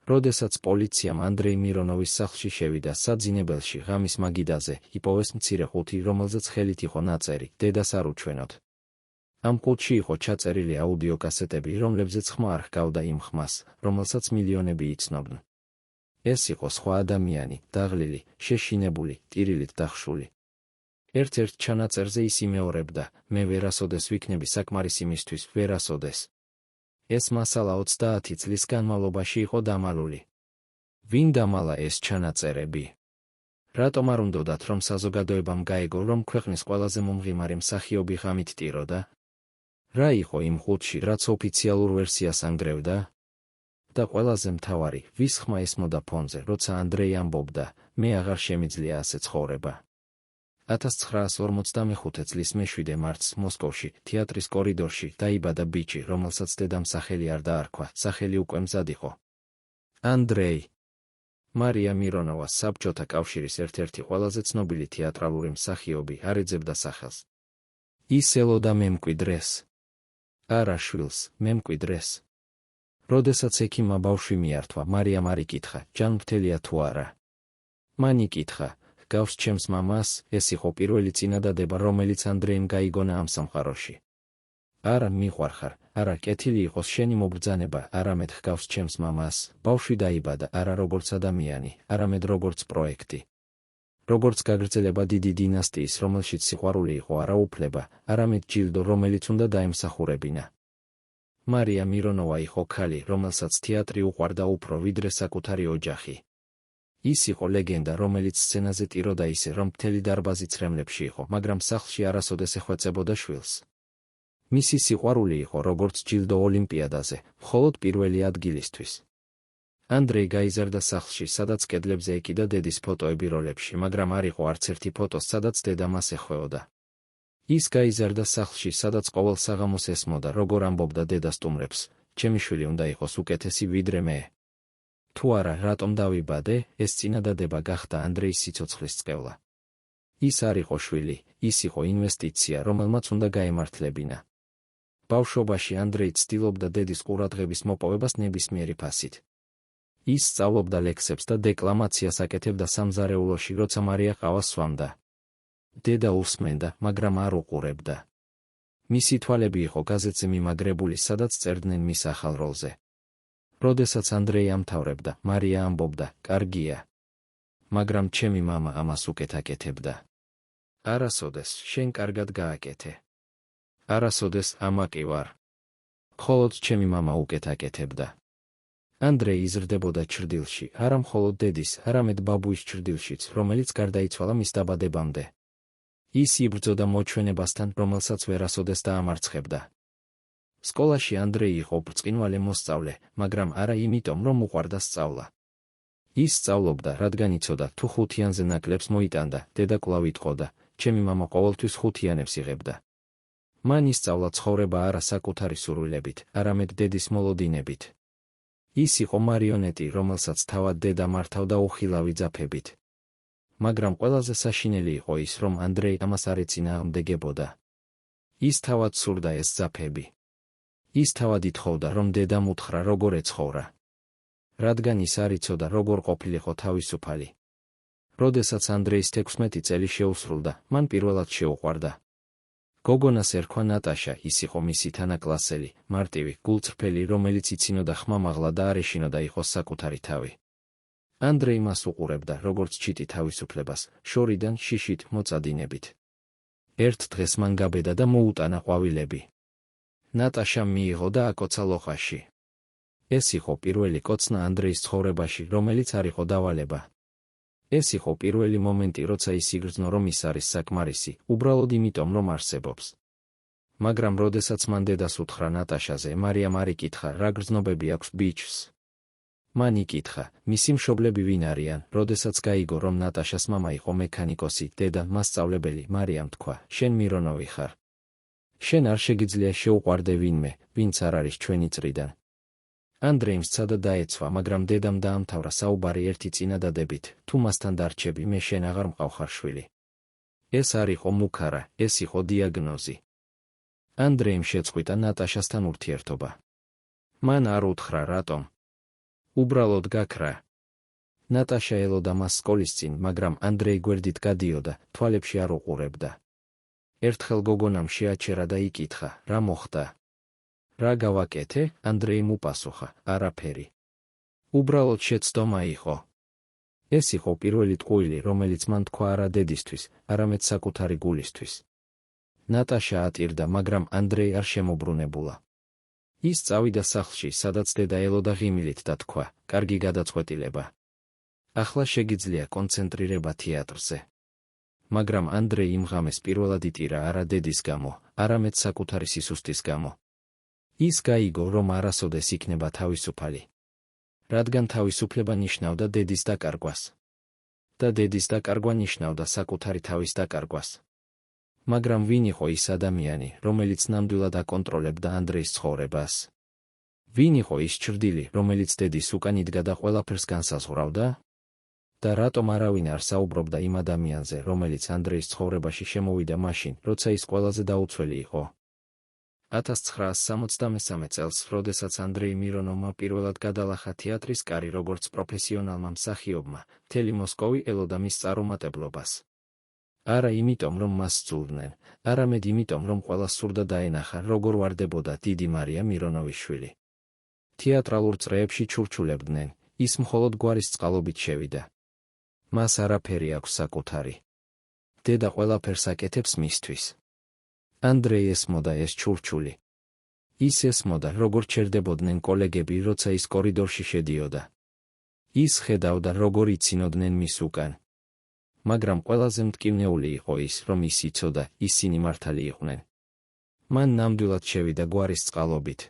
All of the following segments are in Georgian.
როდესაც პოლიციამ ანდრეი მირონოვის სახლში შევიდა საძინებელში ღამის მაგიდაზე, იპოვეს მცირე ყუთი, რომელზეც ხელით იყო ნაწერი „დედას არ უჩვენოთ“. ამ ყუთში იყო ჩაწერილი აუდიო კასეტები, რომლებზეც ხმა არ ჰგავდა იმ ხმას, რომელსაც მილიონები იცნობდნენ. ეს იყო სხვა ადამიანი, დაღლილი, შეშინებული, ტირილით დახშული. ერთ-ერთ ჩანაწერზე ის იმეორებდა: „მე ვერასოდეს ვიქნები საკმარისი მისთვის, ვერასოდეს“. ეს მასალა 30 წლის განმავლობაში იყო დამალული. ვინ დამალა ეს ჩანაწერები? რატომ არ უნდოდათ, რომ საზოგადოებამ გაეგო, რომ ქვეყნის ყველაზე მომღიმარი მსახიობი ღამით ტიროდა? რა იყო იმ ყუთში, რაც ოფიციალურ ვერსიას ანგრევდა? და ყველაზე მთავარი, ვის ხმა ესმოდა ფონზე, როცა ანდრეი ამბობდა: „მე აღარ შემიძლია ასე ცხოვრება“. 1945 წლის მე-7 მარტს მოსკოვში, თეატრის კორიდორში დაიბადა ბიჭი, რომელსაც დედამ სახელი არ დაარქვა, სახელი უკვე მზად იყო. ანდრეი. მარია მირონოვა, საბჭოთა კავშირის ერთ-ერთი ყველაზე ცნობილი თეატრალური მსახიობი, არ ეძებდა სახელს. ის ელოდა მემკვიდრეს. არა შვილს, მემკვიდრეს. როდესაც ექიმმა ბავშვი მიართვა, მარიამ არ იკითხა, ჯანმრთელია თუ არა. მან იკითხა: „გავს ჩემს მამას“. ეს იყო პირველი წინადადება, რომელიც ანდრეიმ გაიგონა ამ სამყაროში. „არა, მიყვარხარ, არა, კეთილი იყოს შენი მობრძანება, არამედ ჰგავს ჩემს მამას“. ბავშვი დაიბადა არა როგორც ადამიანი, არამედ როგორც პროექტი. როგორც გაგრძელება დიდი დინასტიის, რომელშიც სიყვარული იყო არა უფლება, არამედ ჯილდო, რომელიც უნდა დაემსახურებინა. მარია მირონოვა იყო ქალი, რომელსაც თეატრი უყვარდა უფრო ვიდრე საკუთარი ოჯახი. ის იყო ლეგენდა, რომელიც სცენაზე ტიროდა ისე, რომ მთელი დარბაზი ცრემლებში იყო, მაგრამ სახლში არასოდეს ეხვეწებოდა შვილს. მისი სიყვარული იყო როგორც ჯილდო ოლიმპიადაზე, მხოლოდ პირველი ადგილისთვის. ანდრეი გაიზარდა სახლში, სადაც კედლებზე ეკიდა დედის ფოტოები როლებში, მაგრამ არ იყო არც ერთი ფოტო, სადაც დედა მას ეხვეოდა. ის გაიზარდა სახლში, სადაც ყოველ საღამოს ესმოდა, როგორ ამბობდა დედა სტუმრებს: „ჩემი შვილი უნდა იყოს უკეთესი ვიდრე მე“. თუ არა, რატომ დავიბადე? ეს წინადადება გახდა ანდრეის სიცოცხლის წყევლა. ის არ იყო შვილი, ის იყო ინვესტიცია, რომელმაც უნდა გაემართლებინა. ბავშვობაში ანდრეი ცდილობდა დედის ყურადღების მოპოვებას ნებისმიერი ფასით. ის სწავლობდა ლექსებს და დეკლამაციას აკეთებდა სამზარეულოში, როცა მარია ყავას სვამდა. დედა უსმენდა, მაგრამ არ უყურებდა. მისი თვალები იყო გაზეთზე მიმაგრებული, სადაც წერდნენ მის ახალ როლზე. როდესაც ანდრეი ამთავრებდა, მარია ამბობდა: „კარგია“. მაგრამ ჩემი მამა ამას უკეთ აკეთებდა. „არასოდეს, შენ კარგად გააკეთე“. „არასოდეს, ამაყი ვარ“. მხოლოდ ჩემი მამა უკეთ აკეთებდა. ანდრეი იზრდებოდა ჩრდილში, არა მხოლოდ დედის, არამედ ბაბუის ჩრდილშიც, რომელიც გარდაიცვალა მის დაბადებამდე. ის იბრძოდა მოჩვენებასთან, რომელსაც ვერასოდეს დაამარცხებდა. სკოლაში ანდრეი იყო ბრწყინვალე მოსწავლე, მაგრამ არა იმიტომ, რომ უყვარდა სწავლა. ის სწავლობდა, რადგან იცოდა, თუ ხუთიანზე ნაკლებს მოიტანდა, დედა კვლავ იტყოდა: „ჩემი მამა ყოველთვის ხუთიანებს იღებდა“. მან ისწავლა ცხოვრება არა საკუთარი სურვილებით, არამედ დედის მოლოდინებით. ის იყო მარიონეტი, რომელსაც თავად დედა მართავდა უხილავი ძაფებით. მაგრამ ყველაზე საშინელი იყო ის, რომ ანდრეი ამას არ ეწინააღმდეგებოდა. ის თავად სურდა ეს ძაფები. ის თავად ითხოვდა, რომ დედამ უთხრა, როგორ ეცხოვრა. რადგან ის არ იცოდა, როგორ ყოფილიყო თავისუფალი. როდესაც ანდრეის 16 წელი შეუსრულდა, მან პირველად შეუყვარდა. გოგონას ერქვა ნატაშა, ის იყო მისი თანაკლასელი, მარტივი, გულწრფელი, რომელიც იცინოდა ხმამაღლა და არ ეშინოდა იყოს საკუთარი თავი. ანდრეი მას უყურებდა, როგორც ჩიტი თავისუფლებას, შორიდან, შიშით, მოწადინებით. ერთ დღეს მან გაბედა და მოუტანა ყვავილები. ნატაშამ მიიღო და აკოცა ლოყაში. ეს იყო პირველი კოცნა ანდრეის ცხოვრებაში, რომელიც არ იყო დავალება. ეს იყო პირველი მომენტი, როცა ის იგრძნო, რომ ის არის საკმარისი, უბრალოდ იმიტომ, რომ არსებობს. მაგრამ როდესაც მან დედას უთხრა ნატაშაზე, მარიამ არ იკითხა, რა გრძნობები აქვს ბიჭს. მან იკითხა, მისი მშობლები ვინ არიან. როდესაც გაიგო, რომ ნატაშას მამა იყო მექანიკოსი, დედა მასწავლებელი, მარიამ თქვა: „შენ მირონოვი ხარ. შენ არ შეგიძლია შეუყვარდე ვინმე, ვინც არ არის ჩვენი წრიდან“. ანდრეიმ სცადა დაეცვა, მაგრამ დედამ დაამთავრა საუბარი ერთი წინადადებით: „თუ მასთან დარჩები, მე შენ აღარ მყავხარ შვილი“. ეს არ იყო მუქარა, ეს იყო დიაგნოზი. ანდრეიმ შეწყვიტა ნატაშასთან ურთიერთობა. მან არ უთხრა რატომ. უბრალოდ გაქრა. ნატაშა ელოდა მას სკოლის წინ, მაგრამ ანდრეი გვერდით გადიოდა, თვალებში არ უყურებდა. ერთხელ გოგონამ შეაჩერა და იკითხა, რა მოხდა? რა გავაკეთე? ანდრეიმ უპასუხა, არაფერი. უბრალოდ შეცდომა იყო. ეს იყო პირველი ტყუილი, რომელიც მან თქვა არა დედისთვის, არამედ საკუთარი გულისთვის. ნატაშა ატირდა, მაგრამ ანდრეი არ შემოbrunებულა. ის წავიდა სახლში, სადაც დედა ელოდა ღიმილით და თქვა, კარგი გადაწყვეტილება. ახლა შეგიძლია კონცენტრირება თეატრზე. მაგრამ ანდრეი იმ ღამეს პირველად იტირა არა დედის გამო, არამედ საკუთარი სისუსტის გამო. ის გაიგო, რომ არასოდეს იქნება თავისუფალი. რადგან თავისუფლება ნიშნავდა დედის დაკარგვას. და დედის დაკარგვა ნიშნავდა საკუთარი თავის დაკარგვას. მაგრამ ვინ იყო ის ადამიანი, რომელიც ნამდვილად აკონტროლებდა ანდრეის ცხოვრებას? ვინ იყო ის ჩრდილი, რომელიც დედის უკან იდგა და ყველაფერს განსაზღვრავდა? და რატომ არავინ არ საუბრობდა იმ ადამიანზე, რომელიც ანდრეის ცხოვრებაში შემოვიდა მაშინ, როცა ის ყველაზე დაუცველი იყო? 1963 წელს, როდესაც ანდრეი მირონოვმა პირველად გადალახა თეატრის კარი როგორც პროფესიონალმა მსახიობმა, მთელი მოსკოვი ელოდა მის წარუმატებლობას. არა იმიტომ, რომ მას სძულდნენ, არამედ იმიტომ, რომ ყველას სურდა დაენახა, როგორ ვარდებოდა დიდი მარია მირონოვის შვილი. თეატრალურ წრეებში ჩურჩულებდნენ, ის მხოლოდ გვარის წყალობით შევიდა. მას არაფერი აქვს საკუთარი. დედა ყველაფერს აკეთებს მისთვის. ანდრეი ესმოდა ეს ჩურჩული. ის ესმოდა, როგორ ჩერდებოდნენ კოლეგები, როცა ის კორიდორში შედიოდა. ის ხედავდა, როგორ იცინოდნენ მის უკან. მაგრამ ყველაზე მტკივნეული იყო ის, რომ ის იცოდა, ისინი მართალი იყვნენ. მან ნამდვილად შევიდა გვარის წყალობით.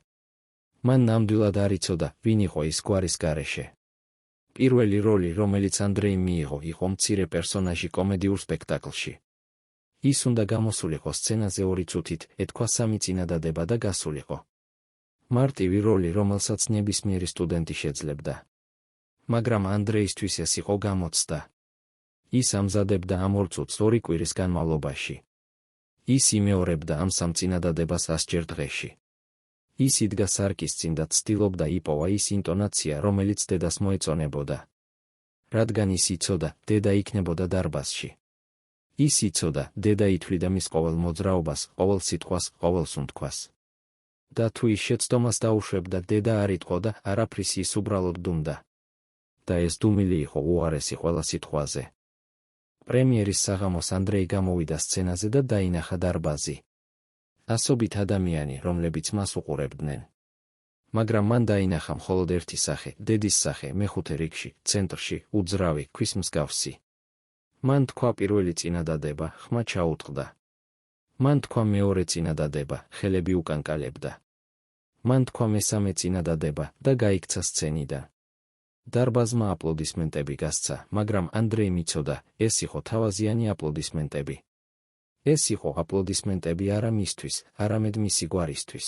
მან ნამდვილად არ იცოდა, ვინ იყო ის გვარის გარეშე. პირველი როლი, რომელიც ანდრეიმ მიიღო, იყო მცირე პერსონაჟი კომედიურ სპექტაკლში. ის უნდა გამოსულიყო სცენაზე 2 წუთით, ეთქვა 3 წინადადება და გასულიყო. მარტივი როლი, რომელსაც ნებისმიერი სტუდენტი შეძლებდა. მაგრამ ანდრეისთვის ეს იყო გამოცდა. ის ამზადებდა ამ 2 წუთს 2 კვირის განმავლობაში. ის იმეორებდა ამ 3 წინადადებას 100 ჯერ დღეში. ის იდგა სარკის წინ და ცდილობდა იპოვა ის ინტონაცია, რომელიც დედას მოეწონებოდა. რადგან ის იცოდა, დედა იქნებოდა დარბაზში. ის იცოდა, დედა ითვლიდა მის ყოველ მოძრაობას, ყოველ სიტყვას, ყოველ სუნთქვას. და თუ ის შეცდომას დაუშვებდა, დედა არ იტყოდა, არაფრის, ის უბრალოდ დუმდა. და ეს დუმილი იყო უარესი ყველა სიტყვაზე. პრემიერის საღამოს ანდრეი გამოვიდა სცენაზე და დაინახა დარბაზი. ასობით ადამიანი, რომლებიც მას უყურებდნენ. მაგრამ მან დაინახა მხოლოდ ერთი სახე, დედის სახე, მეხუთე რიგში, ცენტრში, უძრავი, ქვის მსგავსი. მან თქვა პირველი წინადადება, ხმა ჩაუტყდა. მან თქვა მეორე წინადადება, ხელები უკან კალებდა. მან თქვა მესამე წინადადება და გაიქცა სცენიდან. დარბაზმა აპლოდისმენტები გასცა, მაგრამ ანდრეი იცოდა, ეს იყო თავაზიანი აპლოდისმენტები. ეს იყო აპლოდისმენტები არა მისთვის, არამედ მისი გვარისთვის.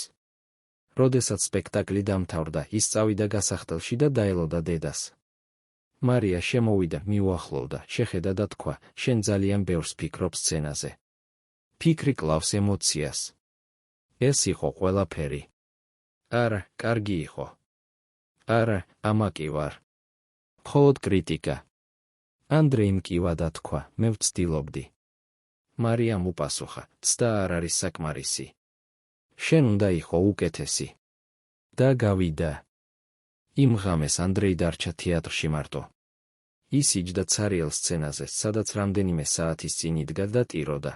როდესაც სპექტაკლი დამთავრდა, ის წავიდა გასახდელში და დაელოდა დედას. მარია შემოვიდა, მიუახლოვდა, შეხედა და თქვა, შენ ძალიან ბევრს ფიქრობ სცენაზე. ფიქრი კლავს ემოციას. ეს იყო ყველაფერი. არა, კარგი იყო. არა, ამაკი ვარ. მხოლოდ კრიტიკა. ანდრეიმ კივა და თქვა, მე ვცდილობდი. მარიამ უპასუხა, ცდა არ არის საკმარისი. შენ უნდა იყო უკეთესი. და გავიდა. იმ ღამეს ანდრეი დარჩა თეატრში მარტო. ის იჯდა ცარიელ სცენაზე, სადაც რამდენიმე საათის წინ იდგა და ტიროდა.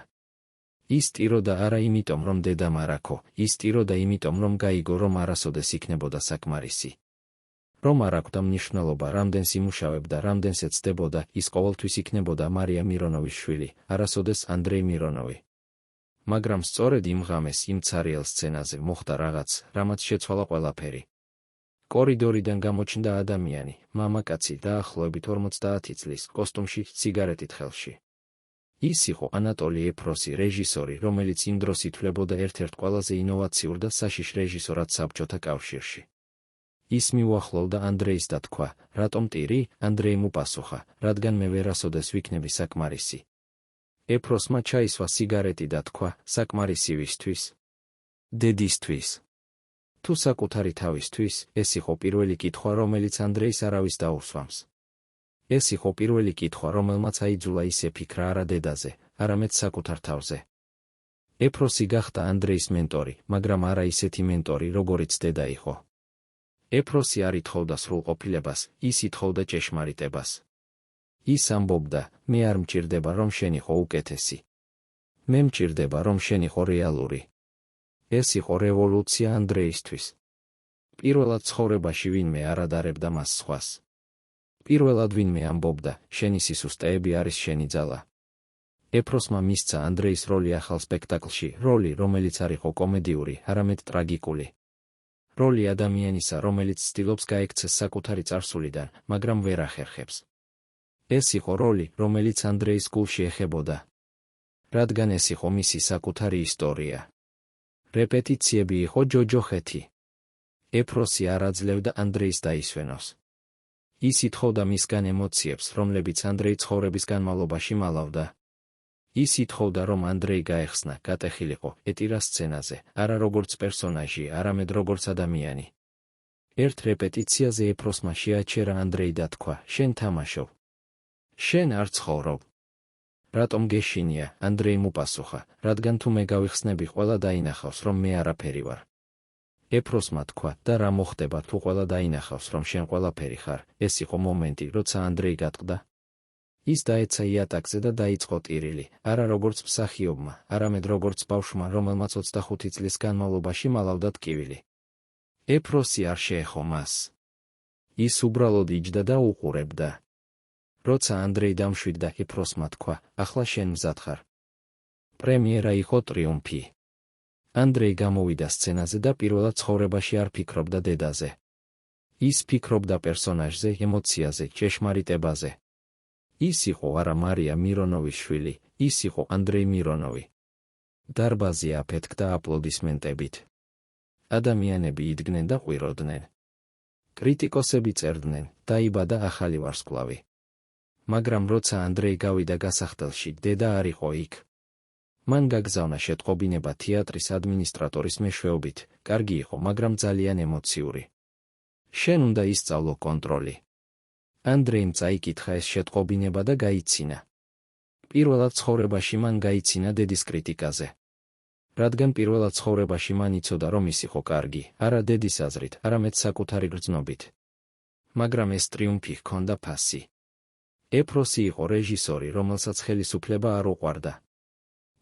ის ტიროდა არა იმიტომ, რომ დედა მარაქო, ის ტიროდა იმიტომ, რომ გაიგო, რომ არასოდეს იქნებოდა საკმარისი. რომ არ აქვს მნიშვნელობა, რამდენს იმუშავებდა, რამდენს ეცდებოდა, ის ყოველთვის იქნებოდა მარია მირონოვის შვილი, არასოდეს ანდრეი მირონოვი. მაგრამ სწორედ იმ ღამეს, იმ ცარიელ სცენაზე მოხდა რაღაც, რამაც შეცვალა ყველაფერი. კორიდორიდან გამოჩნდა ადამიანი, მამაკაცი, დაახლოებით 50 წლის, კოსტუმში, სიგარეტით ხელში. ის იყო ანატოლი ეფროსი, რეჟისორი, რომელიც იმ დროს ითვლებოდა ერთ-ერთ ყველაზე ინოვაციურ და საშიშ რეჟისორად საბჭოთა კავშირში. ის მიუახლოვდა ანდრეის და თქვა, რატომ ტირი? ანდრეიმ უპასუხა, რადგან მე ვერასოდეს ვიქნები საკმარისი. ეფროსმა ჩაისვა სიგარეტი და თქვა, საკმარისი ვისთვის? დედისთვის. თუ საკუთარი თავისთვის, ეს იყო პირველი კითხვა, რომელიც ანდრეის არავის დაუსვამს. ეს იყო პირველი კითხვა, რომელმაც აიძულა ისე ფიქრა არა დედაზე, არამედ საკუთარ თავზე. ეფროსი გახდა ანდრეის მენტორი, მაგრამ არა ისეთი მენტორი, როგორიც დედა იყო. ეფროსი არ ითხოვდა სრულყოფილებას, ის ითხოვდა ჭეშმარიტებას. ის ამბობდა, მე არ მჭირდება, რომ შენ იყო უკეთესი. მე მჭირდება, რომ შენ იყო რეალური. ეს იყო რევოლუცია ანდრეისთვის. პირველად ცხოვრებაში ვინმე არ ადარებდა მას სხვას. პირველად ვინმე ამბობდა, შენი სისუსტეები არის შენი ძალა. ეფროსმა მისცა ანდრეის როლი ახალ სპექტაკლში, როლი, რომელიც არ იყო კომედიური, არამედ ტრაგიკული. როლი ადამიანისა, რომელიც ცდილობს გაექცეს საკუთარი წარსულიდან, მაგრამ ვერ ახერხებს. ეს იყო როლი, რომელიც ანდრეის გულში ეხებოდა. რადგან ეს იყო მისი საკუთარი ისტორია. რეპეტიციები იყო ჯოჯოხეთი. ეფროსი არ აძლევდა ანდრეის დაისვენოს. ის ითხოვდა მისგან ემოციებს, რომლებიც ანდრეი ცხოვრების განმავლობაში მალავდა. ის ითხოვდა, რომ ანდრეი გაეხსნა, გატეხილიყო, ეტირა სცენაზე, არა როგორც პერსონაჟი, არამედ როგორც ადამიანი. ერთ რეპეტიციაზე ეფროსმა შეაჩერა ანდრეი და თქვა, შენ თამაშობ. შენ არ ცხოვრობ. რატომ გეშინია, ანდრეიმ უპასუხა, რადგან თუ მე გავიხსნები, ყველა დაინახავს, რომ მე არაფერი ვარ. ეფროსმა თქვა, და რა მოხდება, თუ ყველა დაინახავს, რომ შენ ყველაფერი ხარ. ეს იყო მომენტი, როცა ანდრეი გატყდა. ის დაეცა იატაკზე და დაიწყო ტირილი, არა როგორც მსახიობმა, არამედ როგორც ბავშვმა, რომელმაც 25 წლის განმავლობაში მალავდა ტკივილი. ეფროსი არ შეეხო მას. ის უბრალოდ იჯდა და უყურებდა. როცა ანდრეი დამშვიდდა, ეფროსმა თქვა, ახლა შენ მზად ხარ. პრემიერა იყო ტრიუმფი. ანდრეი გამოვიდა სცენაზე და პირველად ცხოვრებაში არ ფიქრობდა დედაზე. ის ფიქრობდა პერსონაჟზე, ემოციაზე, ჭეშმარიტებაზე. ის იყო არა მარია მირონოვის შვილი, ის იყო ანდრეი მირონოვი. დარბაზი აფეთქდა აპლოდისმენტებით. ადამიანები იდგნენ და ყვიროდნენ. კრიტიკოსები წერდნენ, დაიბადა ახალი ვარსკვლავი. მაგრამ როცა ანდრეი გავიდა გასახდელში, დედა არ იყო იქ. მან გაგზავნა შეტყობინება თეატრის ადმინისტრატორის მეშვეობით, კარგი იყო, მაგრამ ძალიან ემოციური. შენ უნდა ისწავლო კონტროლი. ანდრეიმ წაიკითხა ეს შეტყობინება და გაიცინა. პირველად ცხოვრებაში მან გაიცინა დედის კრიტიკაზე. რადგან პირველად ცხოვრებაში მან იცოდა, რომ ის იყო კარგი, არა დედის აზრით, არამედ საკუთარი გრძნობით. მაგრამ ეს ტრიუმფი ჰქონდა ფასი. ეფროსი იყო რეჟისორი, რომელსაც ხელისუფლება არ უყვარდა.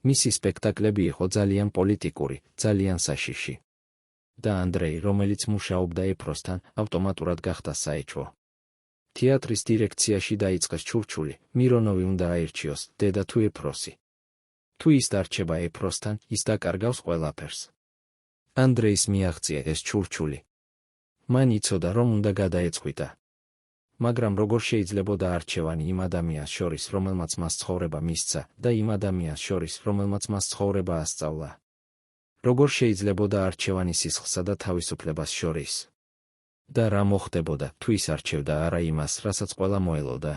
მისი სპექტაკლები იყო ძალიან პოლიტიკური, ძალიან საშიში. და ანდრეი, რომელიც მუშაობდა ეფროსთან, ავტომატურად გახდა საეჭვო. თეატრის დირექციაში დაიწყეს ჩურჩული, მირონოვი უნდა აირჩიოს, დედა თუ ეფროსი. თუ ის დარჩება ეფროსთან, ის დაკარგავს ყველაფერს. ანდრეის მიაღწია ეს ჩურჩული. მან იცოდა, რომ უნდა გადაეწყვიტა. მაგრამ როგორ შეიძლებოდა არჩევანი იმ ადამიანს შორის, რომელმაც მას ცხოვრება მისცა, და იმ ადამიანს შორის, რომელმაც მას ცხოვრება ასწავლა. როგორ შეიძლებოდა არჩევანი სისხლსა და თავისუფლებას შორის. და რა მოხდებოდა, თუ ის არჩევდა არა იმას, რასაც ყველა მოელოდა.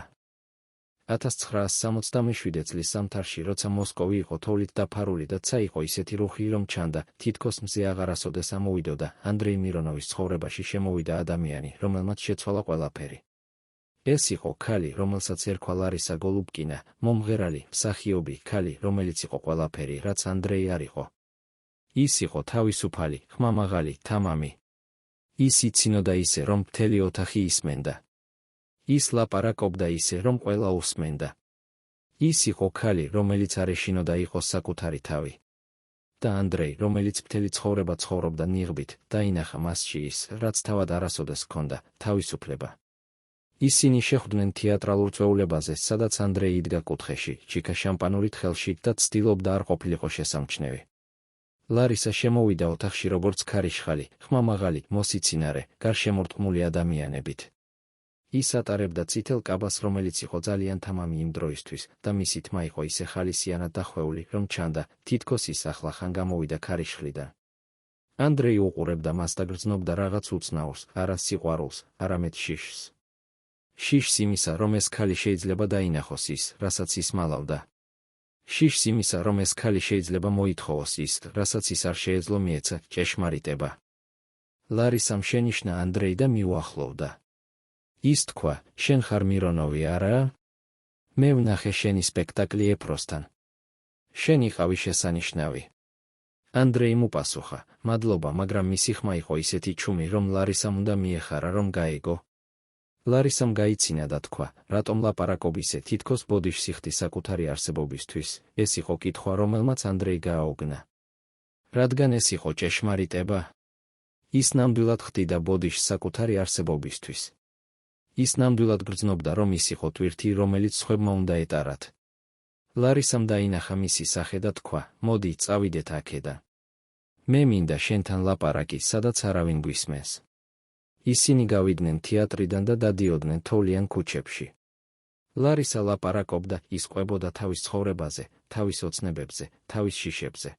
1967 წლის ზამთარში, როცა მოსკოვი იყო თოვლით დაფარული და ცა იყო ისეთი რუხი, რომ ჩანდა, თითქოს მზე აღარასოდეს ამოვიდოდა, ანდრეი მირონოვის ცხოვრებაში შემოვიდა ადამიანი, რომელმაც შეცვალა ყველაფერი. ეს იყო ქალი, რომელსაც ერქვა ლარისა გოლუბკინა, მომღერალი, მსახიობი, ქალი, რომელიც იყო ყველაფერი, რაც ანდრეი არ იყო. ის იყო თავისუფალი, ხმამაღალი, თამამი. ის იცინოდა ისე, რომ მთელი ოთახი ისმენდა. ის ლაპარაკობდა ისე, რომ ყველა უსმენდა. ის იყო ქალი, რომელიც არ ეშინოდა იყოს საკუთარი თავი. და ანდრეი, რომელიც მთელი ცხოვრება ცხოვრობდა ნიღბით, დაინახა მასში ის, რაც თავად არასოდეს ჰქონდა, თავისუფლება. ისინი შეხვდნენ თეატრალურ წვეულებაზე, სადაც ანდრეი იდგა კუთხეში, ჩიქა შამპანურით ხელში და ცდილობდა არ ყოფილიყო შესამჩნევი. ლარისა შემოვიდა ოთახში როგორც ქარიშხალი, ხმამაღალი, მოსიცინარე, გარშემორტყმული ადამიანებით. ის ატარებდა წითელ კაბას, რომელიც იყო ძალიან თამამი იმ დროისთვის, და მისი თმა იყო ისე ხალისიანად დახვეული, რომ ჩანდა, თითქოს ის ახლახან გამოვიდა ქარიშხლიდან. ანდრეი უყურებდა მას და გრძნობდა რაღაც უცნაურს, არა სიყვარულს, არამედ შიშს. შიშს იმისა, რომ ეს ქალი შეიძლება დაინახოს ის, რასაც ის მალავდა. შიშს იმისა, რომ ეს ქალი შეიძლება მოითხოვოს ის, რასაც ის არ შეეძლო მიეცა, ჭეშმარიტება. ლარისამ შენიშნა ანდრეი და მიუახლოვდა. ის თქვა, შენ ხარ მირონოვი, არა? მე ვნახე შენი სპექტაკლი ეფროსთან. შენ იყავი შესანიშნავი. ანდრეიმ უპასუხა, მადლობა, მაგრამ მისი ხმა იყო ისეთი ჩუმი, რომ ლარისამ უნდა მიეხარა, რომ გაეგო. ლარისამ გაიცინა და თქვა, რატომ ლაპარაკობ ისე, თითქოს ბოდიშს იხდი საკუთარი არსებობისთვის. ეს იყო კითხვა, რომელმაც ანდრეი გააოგნა. რადგან ეს იყო ჭეშმარიტება? ის ნამდვილად ხდიდა ბოდიშს საკუთარი არსებობისთვის. ის ნამდვილად გრძნობდა, რომ ის იყო ტვირთი, რომელიც სხვებმა უნდა ეტარათ. ლარისამ დაინახა მისი სახე და თქვა, მოდი, წავიდეთ აქედან. მე მინდა შენთან ლაპარაკი, სადაც არავინ გვისმენს. ისინი გავიდნენ თეატრიდან და დადიოდნენ თოვლიან ქუჩებში. ლარისა ლაპარაკობდა, ის ყვებოდა თავის ცხოვრებაზე, თავის ოცნებებზე, თავის შიშებზე.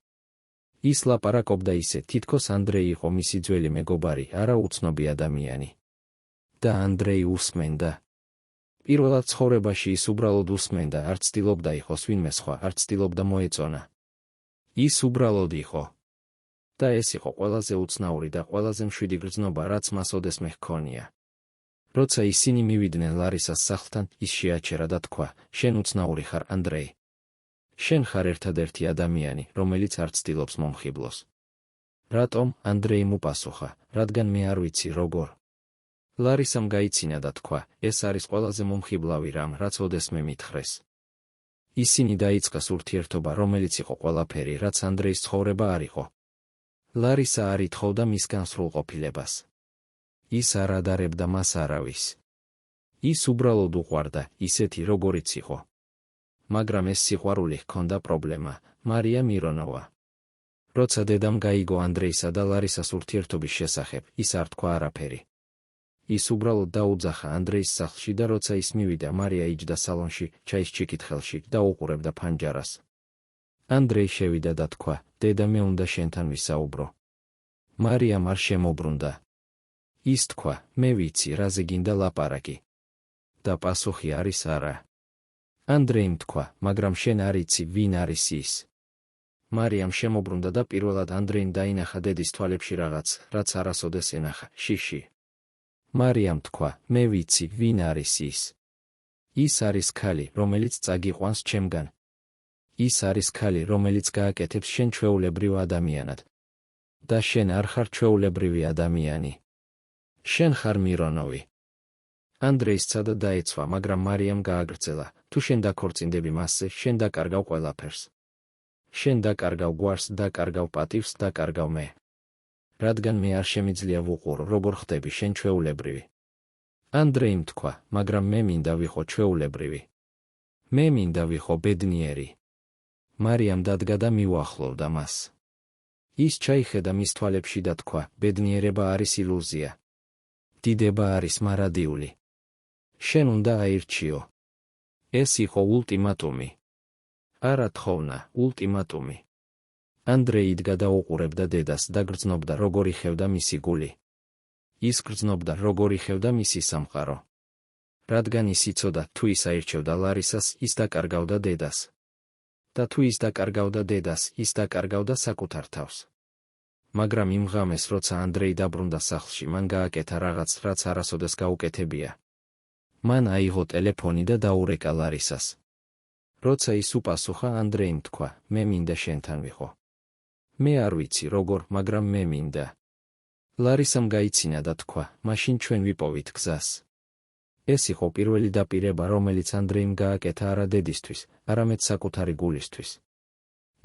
ის ლაპარაკობდა ისე, თითქოს ანდრეი იყო მისი ძველი მეგობარი, არა უცნობი ადამიანი. და ანდრეი უსმენდა. პირველად ცხოვრებაში ის უბრალოდ უსმენდა, არ ცდილობდა იყოს ვინმე სხვა, არ ცდილობდა მოეწონა. ის უბრალოდ იყო. და ეს იყო ყველაზე უცნაური და ყველაზე მშვიდი გრძნობა, რაც მას ოდესმე ჰქონია. როცა ისინი მივიდნენ ლარისას სახლთან, ის შეაჩერა და თქვა, შენ უცნაური ხარ, ანდრეი. შენ ხარ ერთადერთი ადამიანი, რომელიც არ ცდილობს მომხიბლოს. რატომ? ანდრეიმ უპასუხა, რადგან მე არ ვიცი როგორ. ლარისამ გაიცინა და თქვა, ეს არის ყველაზე მომხიბლავი რამ, რაც ოდესმე მითხრეს. ისინი დაიწყეს ურთიერთობა, რომელიც იყო ყველაფერი, რაც ანდრეის ცხოვრება არ იყო. ლარისა არ ითხოვდა მისგან სრულყოფილებას. ის არ ადარებდა მას არავის. ის უბრალოდ უყვარდა, ისეთი როგორიც იყო. მაგრამ ეს სიყვარული ჰქონდა პრობლემა, მარია მირონოვა. როცა დედამ გაიგო ანდრეისა და ლარისას ურთიერთობის შესახებ, ის არ თქვა არაფერი. ის უბრალოდ დაუძახა ანდრეის სახლში და როცა ის მივიდა, მარია იჯდა სალონში, ჩაის ჩიკითხელში და უყურებდა ფანჯარას. ანდრეი შევიდა და თქვა, დედა, მე უნდა შენთან ვისაუბრო. მარიამ არ შემოbrunდა. ის თქვა, მე ვიცი, რაზე გინდა ლაპარაკი. და პასუხი არის არა. ანდრეიმ თქვა, მაგრამ შენ არ იცი, ვინ არის ის. მარიამ შემოbrunდა და პირველად ანდრეიმ დაინახა დედის თვალებში რაღაც, რაც არასოდეს ენახა, შიში. მარიამ თქვა, მე ვიცი, ვინ არის ის. ის არის ქალი, რომელიც წაგიყვანს ჩემგან. ის არის ქალი, რომელიც გააკეთებს შენ ჩვეულებრივ ადამიანად. და შენ არ ხარ ჩვეულებრივი ადამიანი. შენ ხარ მირონოვი. ანდრეი სცადა დაეცვა, მაგრამ მარიამ გააგრძელა, თუ შენ დაქორწინდები მასზე, შენ დაკარგავ ყველაფერს. შენ დაკარგავ გვარს, დაკარგავ პატივს, დაკარგავ მე. რადგან მე არ შემიძლია ვუყურო, როგორ ხდები შენ ჩვეულებრივი. ანდრეიმ თქვა, მაგრამ მე მინდა ვიყო ჩვეულებრივი. მე მინდა ვიყო ბედნიერი. მარიამ დადგა და მიუახლოვდა მას. ის ჩაიხედა მის თვალებში და თქვა, ბედნიერება არის ილუზია. დიდება არის მარადიული. შენ უნდა აირჩიო. ეს იყო ულტიმატუმი. არა თხოვნა, ულტიმატუმი. ანდრეი იდგა და უყურებდა დედას და გრძნობდა, როგორ იხევდა მისი გული. ის გრძნობდა, როგორ იხევდა მისი სამყარო. რადგან ის იცოდა, თუ ის აირჩევდა ლარისას, ის დაკარგავდა დედას. და თუ ის დაკარგავდა დედას, ის დაკარგავდა საკუთარ თავს. მაგრამ იმ ღამეს, როცა ანდრეი დაბრუნდა სახლში, მან გააკეთა რაღაც, რაც არასოდეს გაუკეთებია. მან აიღო ტელეფონი და დაურეკა ლარისას. როცა ის უპასუხა, ანდრეიმ თქვა, მე მინდა შენთან ვიყო. მე არ ვიცი როგორ, მაგრამ მე მინდა. ლარისამ გაიცინა და თქვა, მაშინ ჩვენ ვიპოვით გზას. ეს იყო პირველი დაპირება, რომელიც ანდრეიმ გააკეთა არა დედისთვის, არამედ საკუთარი გულისთვის.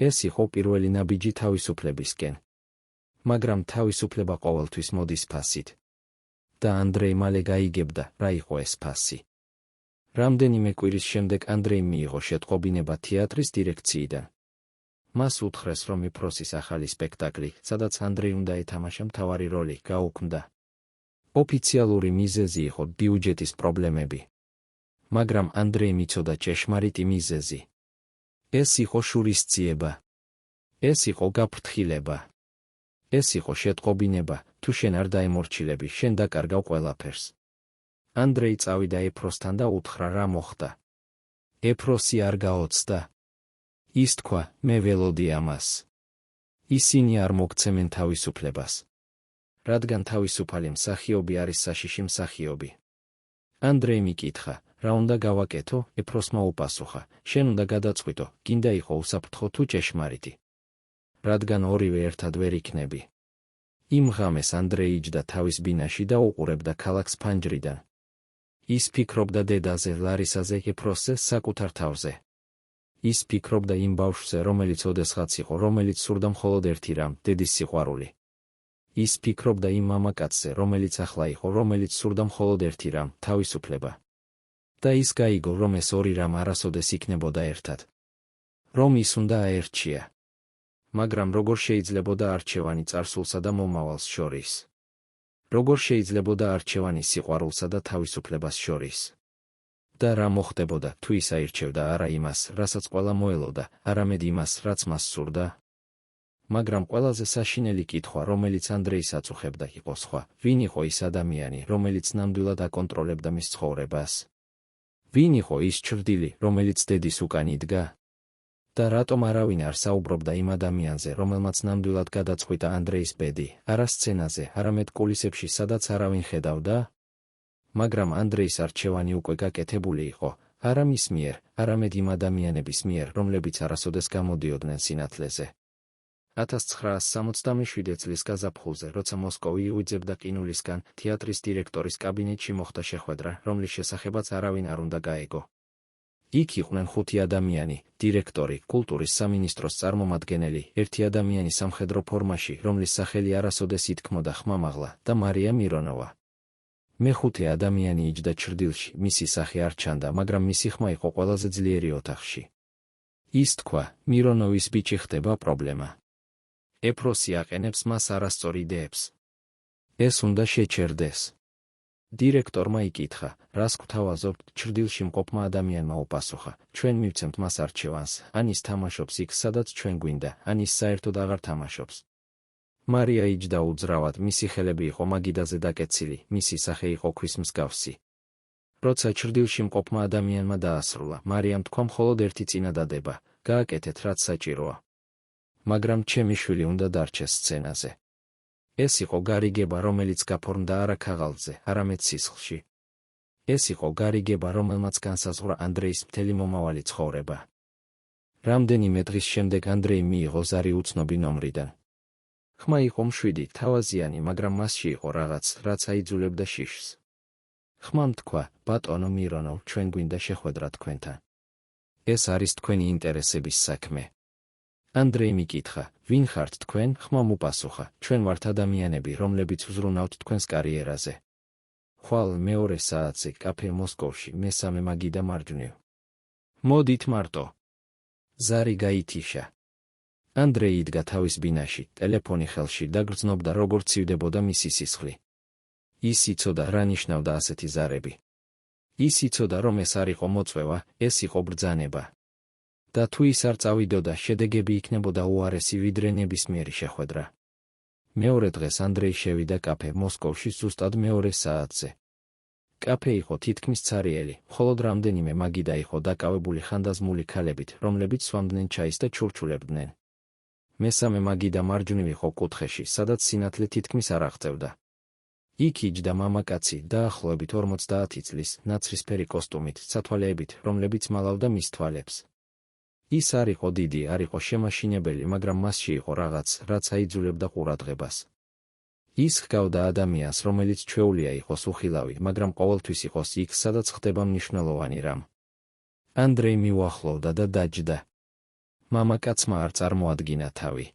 ეს იყო პირველი ნაბიჯი თავისუფლებისკენ. მაგრამ თავისუფლება ყოველთვის მოდის ფასით. და ანდრეი მალე გაიგებდა, რა იყო ეს ფასი. რამდენიმე კვირის შემდეგ ანდრეიმ მიიღო შეტყობინება თეატრის დირექციიდან. მას უთხრეს, რომ ეფროსის ახალი სპექტაკლი, სადაც ანდრეი უნდა ეთამაშა მთავარი როლი, გაუქმდა. ოფიციალური მიზეზი იყო ბიუჯეტის პრობლემები. მაგრამ ანდრეიმ იცოდა ჭეშმარიტი მიზეზი. ეს იყო შურისძიება. ეს იყო გაფრთხილება. ეს იყო შეტყობინება, თუ შენ არ დაემორჩილები, შენ დაკარგავ ყველაფერს. ანდრეი წავიდა ეფროსთან და უთხრა, რა მოხდა. ეფროსი არ გაოცდა. ის თქვა, მე ველოდი ამას. ისინი არ მოგცემენ თავისუფლებას. რადგან თავისუფალი მსახიობი არის საშიში მსახიობი. ანდრეიმ იკითხა, რა უნდა გავაკეთო? ეფროსმა უპასუხა, შენ უნდა გადაწყვიტო, გინდა იყო უსაფრთხო თუ ჭეშმარიტი. რადგან ორივე ერთად ვერ იქნები. იმ ღამეს ანდრეი იჯდა თავის ბინაში და უყურებდა ქალაქს ფანჯრიდან. ის ფიქრობდა დედაზე, ლარისაზე, ეფროსზე, საკუთარ თავზე. ის ფიქრობდა იმ ბავშვზე, რომელიც ოდესღაც იყო, რომელიც სურდა მხოლოდ ერთი რამ, დედის სიყვარული. ის ფიქრობდა იმ მამაკაცზე, რომელიც ახლა იყო, რომელიც სურდა მხოლოდ ერთი რამ, თავისუფლება. და ის გაიგო, რომ ეს ორი რამ არასოდეს იქნებოდა ერთად. რომ ის უნდა აერჩია. მაგრამ როგორ შეიძლებოდა არჩევანი წარსულსა და მომავალს შორის? როგორ შეიძლებოდა არჩევანი სიყვარულსა და თავისუფლებას შორის? და რა მოხდებოდა, თუ ის აირჩევდა არა იმას, რასაც ყველა მოელოდა, არამედ იმას, რაც მას სურდა? მაგრამ ყველაზე საშინელი კითხვა, რომელიც ანდრეის აწუხებდა, იყო სხვა. ვინ იყო ის ადამიანი, რომელიც ნამდვილად აკონტროლებდა მის ცხოვრებას? ვინ იყო ის ჩრდილი, რომელიც დედის უკან იდგა? და რატომ არავინ არ საუბრობდა იმ ადამიანზე, რომელმაც ნამდვილად გადაწყვიტა ანდრეის ბედი, არა სცენაზე, არამედ კულისებში, სადაც არავინ ხედავდა? მაგრამ ანდრეის არჩევანი უკვე გაკეთებული იყო, არა მის მიერ, არამედ იმ ადამიანების მიერ, რომლებიც არასოდეს გამოდიოდნენ სინათლეზე. 1967 წლის გაზაფხულზე, როცა მოსკოვი იუძებდა ყინულისგან, თეატრის დირექტორის კაბინეტში მოხდა შეხვედრა, რომლის შესახებაც არავინ არ უნდა გაეგო. იქ იყვნენ 5 ადამიანი: დირექტორი, კულტურის სამინისტროს წარმომადგენელი, ერთი ადამიანი სამხედრო ფორმაში, რომლის სახელი არასოდეს ითქმოდა ხმამაღლა, და მარია მირონოვა. მეხუთე ადამიანი იჯდა ჩრდილში, მისი სახე არ ჩანდა, მაგრამ მისი ხმა იყო ყველაზე ძლიერი ოთახში. ის თქვა, მირონოვის ბიჭი ხდება პრობლემა. ეფროსი აყენებს მას არასწორ იდეებს. ეს უნდა შეჩერდეს. დირექტორმა იკითხა, რას გვთავაზობთ? ჩრდილში მყოფმა ადამიანმა უპასუხა, ჩვენ მივცემთ მას არჩევანს, ან ის თამაშობს იქ, სადაც ჩვენ გვინდა, ან ის საერთოდ აღარ თამაშობს. მარია იჯდა უძრავად, მისი ხელები იყო მაგიდაზე დაკეცილი, მისი სახე იყო ქვის მსგავსი. როცა ჩრდილში მყოფმა ადამიანმა დაასრულა, მარიამ თქვა მხოლოდ ერთი წინადადება, გააკეთეთ რაც საჭიროა. მაგრამ ჩემი შვილი უნდა დარჩეს სცენაზე. ეს იყო გარიგება, რომელიც გაფორმდა არა ქაღალდზე, არამედ სისხლში. ეს იყო გარიგება, რომელმაც განსაზღვრა ანდრეის მთელი მომავალი ცხოვრება. რამდენიმე დღის შემდეგ ანდრეი მიიღო ზარი უცნობი ნომრიდან. ხმა იყო მშვიდი, თავაზიანი, მაგრამ მასში იყო რაღაც, რაც აიძულებდა შიშს. ხმამ თქვა, ბატონო მირონოვ, ჩვენ გვინდა შეხვედრა თქვენთან. ეს არის თქვენი ინტერესების საქმე. ანდრეიმ იკითხა, ვინ ხართ თქვენ? ხმამ უპასუხა, ჩვენ ვართ ადამიანები, რომლებიც ვზრუნავთ თქვენს კარიერაზე. ხვალ მეორე საათზე, კაფე მოსკოვში, მესამე მაგიდა მარჯვნივ. მოდით მარტო. ზარი გაითიშა. ანდრეი იდგა თავის ბინაში, ტელეფონი ხელში და გრძნობდა, როგორც ცივდებოდა მისი სისხლი. ის იცოდა, რა ნიშნავდა ასეთი ზარები. ის იცოდა, რომ ეს არ იყო მოწვევა, ეს იყო ბრძანება. და თუ ის არ წავიდოდა, შედეგები იქნებოდა უარესი ვიდრე ნებისმიერი შეხვედრა. მეორე დღეს ანდრეი შევიდა კაფე მოსკოვში ზუსტად მეორე საათზე. კაფე იყო თითქმის ცარიელი, მხოლოდ რამდენიმე მაგიდა იყო დაკავებული ხანდაზმული ქალებით, რომლებიც სვამდნენ ჩაის და ჩურჩულებდნენ. მესამე მაგიდა მარჯვნივ იყო კუთხეში, სადაც სინათლე თითქმის არ აღწევდა. იქ იჯდა მამაკაცი, დაახლოებით 50 წლის, ნაცრისფერი კოსტუმით, სათვალეებით, რომლებიც მალავდა მის თვალებს. ის არ იყო დიდი, არ იყო შემაშინებელი, მაგრამ მასში იყო რაღაც, რაც აიძულებდა ყურადღებას. ის ჰგავდა ადამიანს, რომელიც ჩვეულია იყოს უხილავი, მაგრამ ყოველთვის იყოს იქ, სადაც ხდება მნიშვნელოვანი რამ. ანდრეი მიუახლოვდა და დაჯდა. მამაკაცმა არ წარმოადგინა თავი.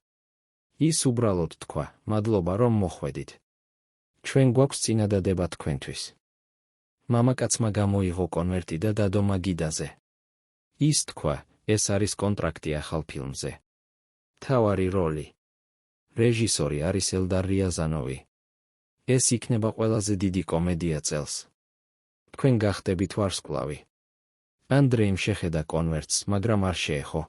ის უბრალოდ თქვა, მადლობა, რომ მოხვედით. ჩვენ გვაქვს წინადადება თქვენთვის. მამაკაცმა გამოიღო კონვერტი და დადო მაგიდაზე. ის თქვა, ეს არის კონტრაქტი ახალ ფილმზე. მთავარი როლი. რეჟისორი არის ელდარ რიაზანოვი. ეს იქნება ყველაზე დიდი კომედია წელს. თქვენ გახდებით ვარსკვლავი. ანდრეიმ შეხედა კონვერტს, მაგრამ არ შეეხო.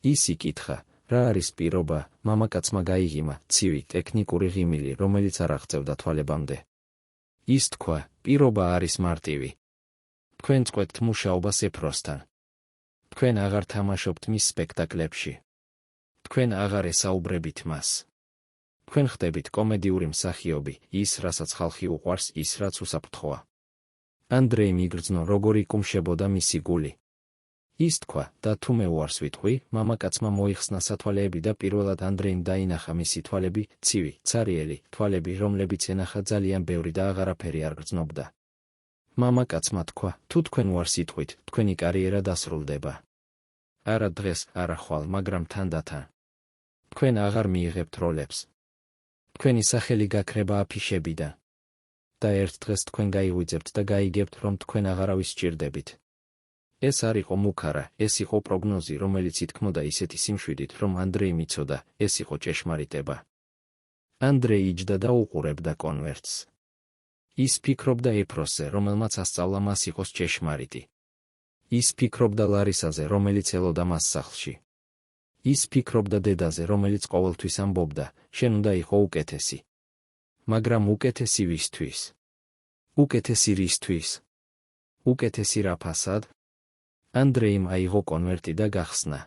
ის იკითხა, რა არის პირობა? მამაკაცმა გაიღიმა ცივი ტექნიკური ღიმილი, რომელიც არ აღწევდა თვალებამდე. ის თქვა, პირობა არის მარტივი. თქვენ წყვეტთ მუშაობას ეფროსთან. თქვენ აღარ თამაშობთ მის სპექტაკლებში. თქვენ აღარ ესაუბრებით მას. თქვენ ხდებით კომედიური მსახიობი, ის, რასაც ხალხი უყვარს, ის, რაც უსაფრთხოა. ანდრეიმ იგრძნო, როგორ იკუმშებოდა მისი გული. ის თქვა, და თუ მე უარს ვიტყვი, მამაკაცმა მოიხსნა სათვალეები და პირველად ანდრეიმ დაინახა მისი თვალები, ცივი, ცარიელი თვალები, რომლებიც ენახა ძალიან ბევრი და აღარაფერი არ გრძნობდა. მამაკაცმა თქვა, თუ თქვენ უარს იტყვით, თქვენი კარიერა დასრულდება. არა დღეს, არა ხვალ, მაგრამ თანდათან. თქვენ აღარ მიიღებთ როლებს. თქვენი სახელი გაქრება აფიშებიდან. და ერთ დღეს თქვენ გაიღვიძებთ და გაიგებთ, რომ თქვენ აღარავის სჭირდებით. ეს არ იყო მუქარა, ეს იყო პროგნოზი, რომელიც ითქმოდა ისეთი სიმშვიდით, რომ ანდრეიმ იცოდა, ეს იყო ჭეშმარიტება. ანდრეი იჯდა და უყურებდა კონვერტს. ის ფიქრობდა ეფროსზე, რომელმაც ასწავლა მას იყოს ჭეშმარიტი. ის ფიქრობდა ლარისაზე, რომელიც ელოდა მას სახლში. ის ფიქრობდა დედაზე, რომელიც ყოველთვის ამბობდა, შენ უნდა იყო უკეთესი. მაგრამ უკეთესი ვისთვის? უკეთესი რისთვის? უკეთესი რა ფასად? ანდრეიმ აიღო კონვერტი და გახსნა.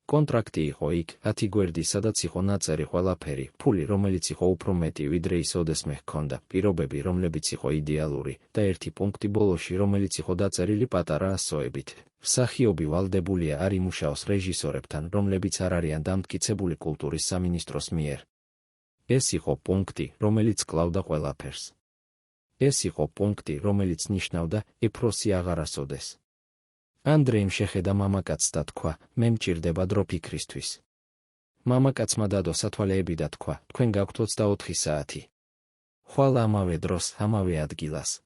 კონტრაქტი იყო იქ, 10 გვერდი, სადაც იყო ნაწერი ყველაფერი, ფული, რომელიც იყო უფრო მეტი, ვიდრე ის ოდესმე ჰქონდა, პირობები, რომლებიც იყო იდეალური, და ერთი პუნქტი ბოლოში, რომელიც იყო დაწერილი პატარა ასოებით. მსახიობი ვალდებულია არ იმუშაოს რეჟისორებთან, რომლებიც არ არიან დამტკიცებული კულტურის სამინისტროს მიერ. ეს იყო პუნქტი, რომელიც კლავდა ყველაფერს. ეს იყო პუნქტი, რომელიც ნიშნავდა, ეფროსი აღარასოდეს. ანდრეიმ შეხედა მამაკაცს და თქვა, მე მჭირდება დრო ფიქრისთვის. მამაკაცმა დადო სათვალეები და თქვა, თქვენ გაქვთ 24 საათი. ხვალ ამავე დროს, ამავე ადგილას.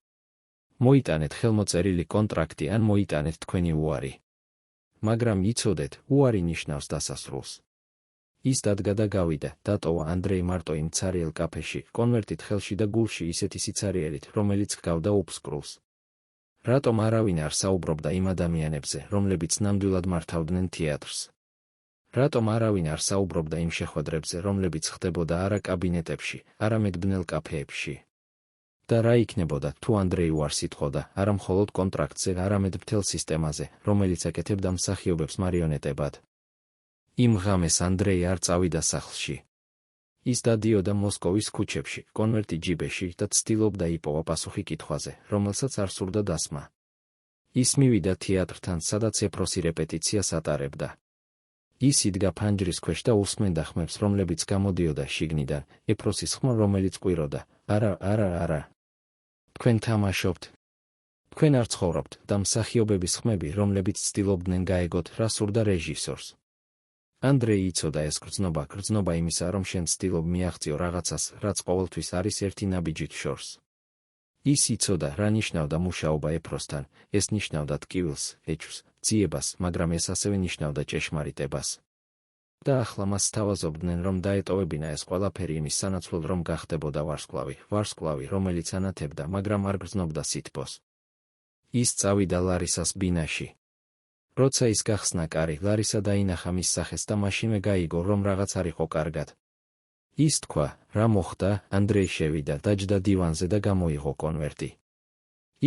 მოიტანეთ ხელმოწერილი კონტრაქტი ან მოიტანეთ თქვენი უარი. მაგრამ იცოდეთ, უარი ნიშნავს დასასრულს. ის დადგა და გავიდა, დატოვა ანდრეი მარტო იმ ცარიელ კაფეში, კონვერტით ხელში და გულში ისეთი სიცარიელით, რომელიც ჰგავდა უფსკრულს. რატომ არავინ არ საუბრობდა იმ ადამიანებზე, რომლებიც ნამდვილად მართავდნენ თეატრს? რატომ არავინ არ საუბრობდა იმ შეხვედრებზე, რომლებიც ხდებოდა არა კაბინეტებში, არამედ ბნელ კაფეებში? და რა იქნებოდა, თუ ანდრეი უარს იტყოდა, არა მხოლოდ კონტრაქტზე, არამედ მთელ სისტემაზე, რომელიც აკეთებდა მსახიობებს მარიონეტებად? იმ ღამეს ანდრეი არ წავიდა სახლში. ის დადიოდა მოსკოვის ქუჩებში, კონვერტი ჯიბეში და ცდილობდა იპოვა პასუხი კითხვაზე, რომელსაც არ სურდა დასმა. ის მივიდა თეატრთან, სადაც ეფროსი რეპეტიციას ატარებდა. ის იდგა ფანჯრის ქვეშ და უსმენდა ხმებს, რომლებიც გამოდიოდა შიგნიდან, ეფროსის ხმა, რომელიც ყვიროდა, არა, არა, არა. თქვენ თამაშობთ. თქვენ არ ცხოვრობთ და მსახიობების ხმები, რომლებიც ცდილობდნენ გაეგოთ, რა სურდა რეჟისორს. ანდრეი იცოდა ეს გრძნობა იმისა, რომ შენ ცდილობ მიაღწიო რაღაცას, რაც ყოველთვის არის ერთი ნაბიჯით შორს. ის იცოდა, რა ნიშნავდა მუშაობა ეფროსთან, ეს ნიშნავდა ტკივილს, ეჭვს, ძიებას, მაგრამ ეს ასევე ნიშნავდა ჭეშმარიტებას. და ახლა მას სთავაზობდნენ, რომ დაეტოვებინა ეს ყველაფერი იმის სანაცვლოდ, რომ გახდებოდა ვარსკვლავი, რომელიც ანათებდა, მაგრამ არ გრძნობდა სითბოს. ის წავიდა ლარისას ბინაში. როცა ის გახსნა კარი, ლარისა დაინახა მის სახეს და მაშინვე გაიგო, რომ რაღაც არ იყო კარგად. ის თქვა, რა მოხდა? ანდრეი შევიდა, დაჯდა დივანზე და გამოიღო კონვერტი.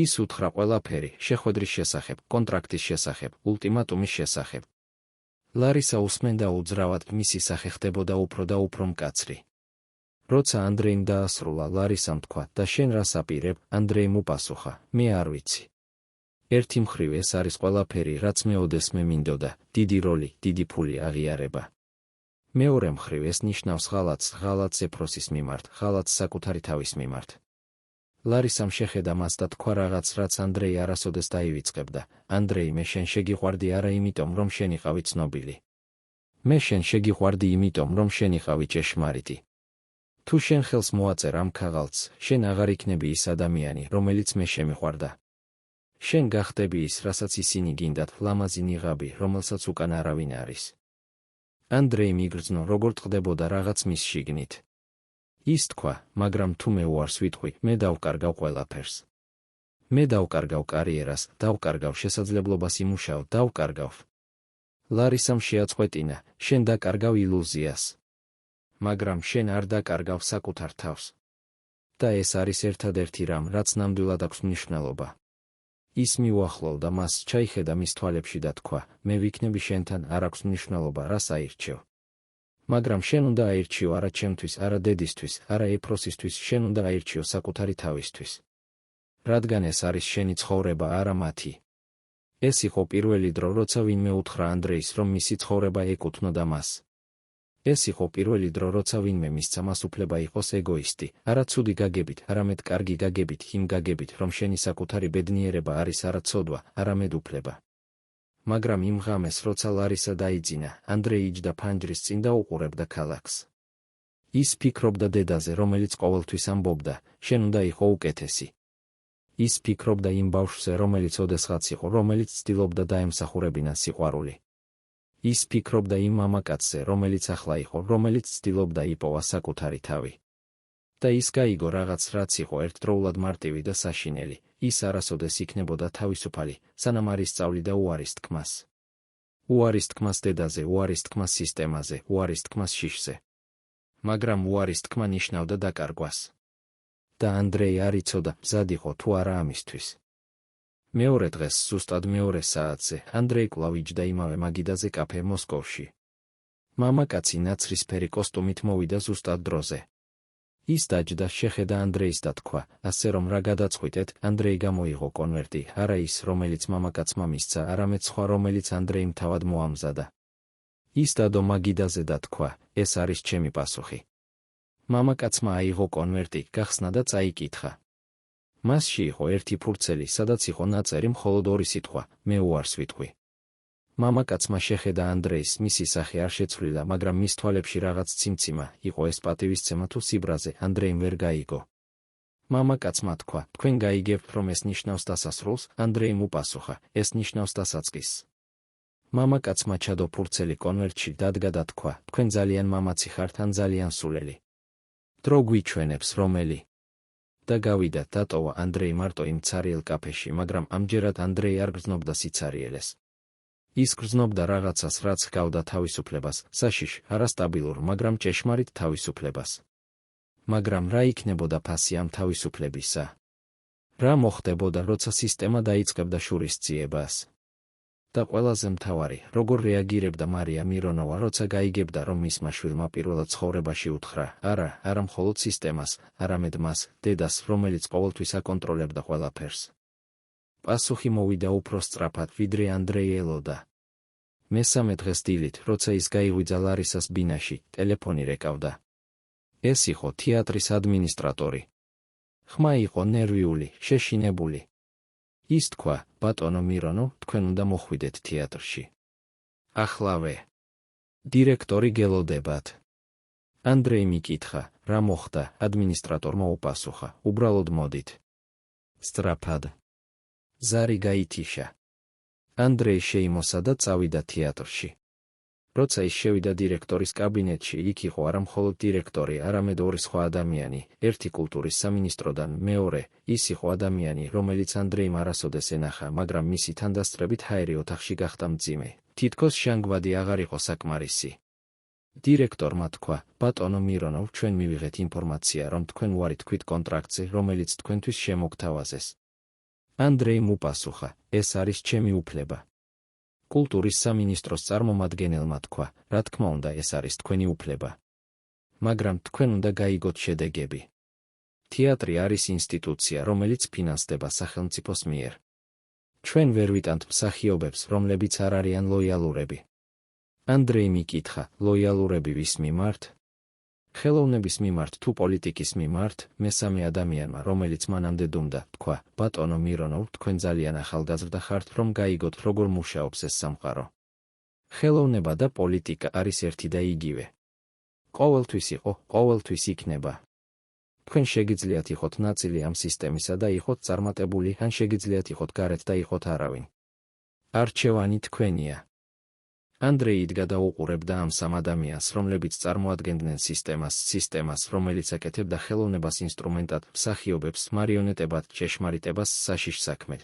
ის უთხრა ყველაფერი, შეხვედრის შესახებ, კონტრაქტის შესახებ, ულტიმატუმის შესახებ. ლარისა უსმენდა უძრავად, მისი სახე ხდებოდა უფრო და უფრო მკაცრი. როცა ანდრეიმ დაასრულა, ლარისამ თქვა, და შენ რას აპირებ? ანდრეიმ უპასუხა, მე არ ვიცი. ერთი მხრივ ეს არის ყველაფერი, რაც მე ოდესმე მინდოდა, დიდი როლი, დიდი ფული, აღიარება. მეორე მხრივ ეს ნიშნავს ღალატს ეფროსის მიმართ, ღალატს საკუთარი თავის მიმართ. ლარისამ შეხედა მას და თქვა რაღაც, რაც ანდრეი არასოდეს დაივიწყებდა. ანდრეი, მე შენ შეგიყვარდი არა იმიტომ, რომ შენ იყავი ცნობილი. მე შენ შეგიყვარდი იმიტომ, რომ შენ იყავი ჭეშმარიტი. თუ შენ ხელს მოაწერ ამ ქაღალდს, შენ აღარ იქნები ის ადამიანი, რომელიც მე შემიყვარდა. შენ გახდები ის, რასაც ისინი გინდათ, ლამაზი ნიღაბი, რომელსაც უკან არავინ არის. ანდრეი მიგრძნო, როგორ ტყდებოდა რაღაც მის შიგნით. ის თქვა, მაგრამ თუ მე უარს ვიტყვი, მე დავკარგავ ყველაფერს. მე დავკარგავ კარიერას, დავკარგავ შესაძლებლობას იმუშაო, დავკარგავ. ლარისამ შეაწყვეტინა, შენ დაკარგავ ილუზიას. მაგრამ შენ არ დაკარგავ საკუთარ თავს. და ეს არის ერთადერთი რამ, რაც ნამდვილად აქვს მნიშვნელობა. ის მიუახლოვდა მას, ჩაიხედა მის თვალებში და თქვა, მე ვიქნები შენთან, არ აქვს მნიშვნელობა, რას აირჩევ. მაგრამ შენ უნდა აირჩიო არა ჩემთვის, არა დედისთვის, არა ეფროსისთვის, შენ უნდა აირჩიო საკუთარი თავისთვის. რადგან ეს არის შენი ცხოვრება, არა მათი. ეს იყო პირველი დრო, როცა ვინმე უთხრა ანდრეის, რომ მისი ცხოვრება ეკუთვნოდა მას. ეს იყო პირველი დრო, როცა ვინმე მისცა მას უფლება იყოს ეგოისტი, არა ცუდი გაგებით, არამედ კარგი გაგებით, იმ გაგებით, რომ შენი საკუთარი ბედნიერება არის არა ცოდვა, არამედ უფლება. მაგრამ იმ ღამეს, როცა ლარისა დაიძინა, ანდრეი იჯდა ფანჯრის წინ და უყურებდა ქალაქს. ის ფიქრობდა დედაზე, რომელიც ყოველთვის ამბობდა, შენ უნდა იყო უკეთესი. ის ფიქრობდა იმ ბავშვზე, რომელიც ოდესღაც იყო, რომელიც ცდილობდა დაემსახურებინა სიყვარული. ის ფიქრობდა იმ მამაკაცზე, რომელიც ახლა იყო, რომელიც ცდილობდა იპოვა საკუთარი თავი. და ის გაიგო რაღაც, რაც იყო ერთდროულად მარტივი და საშინელი, ის არასოდეს იქნებოდა თავისუფალი, სანამ არ ისწავლიდა უარის თქმას. უარის თქმას დედაზე, უარის თქმას სისტემაზე, უარის თქმას შიშზე. მაგრამ უარის თქმა ნიშნავდა დაკარგვას. და ანდრეი არ იცოდა, მზად იყო თუ არა ამისთვის. მეორე დღეს, ზუსტად მეორე საათზე, ანდრეი კვლავ იჯდა იმავე მაგიდაზე კაფე მოსკოვში. მამაკაცი ნაცრისფერი კოსტუმით მოვიდა ზუსტად დროზე. ის დაჯდა, შეხედა ანდრეის და თქვა, ასე რომ რა გადაწყვიტეთ, ანდრეი გამოიღო კონვერტი, არა ის, რომელიც მამაკაცმა მისცა, არამედ სხვა, რომელიც ანდრეიმ თავად მოამზადა. ის დადო მაგიდაზე და თქვა, ეს არის ჩემი პასუხი. მამაკაცმა აიღო კონვერტი, გახსნა და წაიკითხა. მასში იყო ერთი ფურცელი, სადაც იყო ნაწერი მხოლოდ ორი სიტყვა, მე უარს ვიტყვი. მამაკაცმა შეხედა ანდრეის, მისი სახე არ შეცვლილა, მაგრამ მის თვალებში რაღაც ციმციმა, იყო ეს პატივისცემა თუ სიბრაზე, ანდრეიმ ვერ გაიგო. მამაკაცმა თქვა, თქვენ გაიგებთ, რომ ეს ნიშნავს დასასრულს, ანდრეიმ უპასუხა, ეს ნიშნავს დასაწყისს. მამაკაცმა ჩადო ფურცელი კონვერტში, დადგა და თქვა, თქვენ ძალიან მამაცი ხართ ან ძალიან სულელი. დრო გვიჩვენებს, რომელი. და გავიდა, დატოვა ანდრეი მარტო იმ ცარიელ კაფეში, მაგრამ ამჯერად ანდრეი არ გრძნობდა სიცარიელეს. ის გრძნობდა რაღაცას, რაც ჰგავდა თავისუფლებას, საშიშ, არასტაბილურ, მაგრამ ჭეშმარიტ თავისუფლებას. მაგრამ რა იქნებოდა ფასი ამ თავისუფლებისა? რა მოხდებოდა, როცა სისტემა დაიწყებდა შურისძიებას? და ყველაზე მთავარი, როგორ რეაგირებდა მარია მირონოვა, როცა გაიგებდა, რომ მისმა შვილმა პირველად ცხოვრებაში უთხრა, არა მხოლოდ სისტემას, არამედ მას, დედას, რომელიც ყოველთვის აკონტროლებდა ყველაფერს. პასუხი მოვიდა უფრო სწრაფად, ვიდრე ანდრეი ელოდა. მესამე დღეს დილით, როცა ის გაიღვიძა ლარისას ბინაში, ტელეფონი რეკავდა. ეს იყო თეატრის ადმინისტრატორი. ხმა იყო ნერვიული, შეშინებული. ის თქვა, ბატონო მირონო, თქვენ უნდა მოხვიდეთ თეატრში. ახლავე. დირექტორი გელოდებათ. ანდრეი მიკითხა, რა მოხდა, ადმინისტრატორმა უპასუხა, უბრალოდ მოდით. სწრაფად. ზარი გაითიშა. ანდრეი შეიმოსა და წავიდა თეატრში. როცა ის შევიდა დირექტორის კაბინეტში, იქ იყო არა მხოლოდ დირექტორი, არამედ ორი სხვა ადამიანი, ერთი კულტურის სამინისტროდან, მეორე, ის იყო ადამიანი, რომელიც ანდრეიმ არასოდეს ენახა, მაგრამ მისი თანდასწრებით ჰაერი ოთახში გახდა მძიმე, თითქოს შანგბადი აღარ იყო საკმარისი. დირექტორმა თქვა, ბატონო მირონოვ, ჩვენ მივიღეთ ინფორმაცია, რომ თქვენ უარი თქვით კონტრაქტზე, რომელიც თქვენთვის შემოგთავაზეს. ანდრეიმ უპასუხა, ეს არის ჩემი უფლება. კულტურის სამინისტროს წარმომადგენელმა თქვა, რა თქმა უნდა, ეს არის თქვენი უფლება. მაგრამ თქვენ უნდა გაიგოთ შედეგები. თეატრი არის ინსტიტუცია, რომელიც ფინანსდება სახელმწიფოს მიერ. ჩვენ ვერ ვიტანთ მსახიობებს, რომლებიც არ არიან ლოიალურები. ანდრეი მიკითხა, ლოიალურები ვის მიმართ? ხელოვნების მიმართ თუ პოლიტიკის მიმართ? მესამე ადამიანმა, რომელიც მანამდე დუმდა, თქვა, ბატონო მირონოვ, თქვენ ძალიან ახალგაზრდა ხართ, რომ გაიგოთ, როგორ მუშაობს ეს სამყარო. ხელოვნება და პოლიტიკა არის ერთი და იგივე. ყოველთვის იყო, ყოველთვის იქნება. თქვენ შეგიძლიათ იყოთ ნაწილი ამ სისტემისა და იყოთ წარმატებული, ან შეგიძლიათ იყოთ გარეთ და იყოთ არავინ. არჩევანი თქვენია. ანდრეი იდგა და უყურებდა ამ სამ ადამიანს, რომლებიც წარმოადგენდნენ სისტემას, რომელიც აკეთებდა ხელოვნებას ინსტრუმენტად, მსახიობებს, მარიონეტებად, ჭეშმარიტებას, საშიშ საქმედ.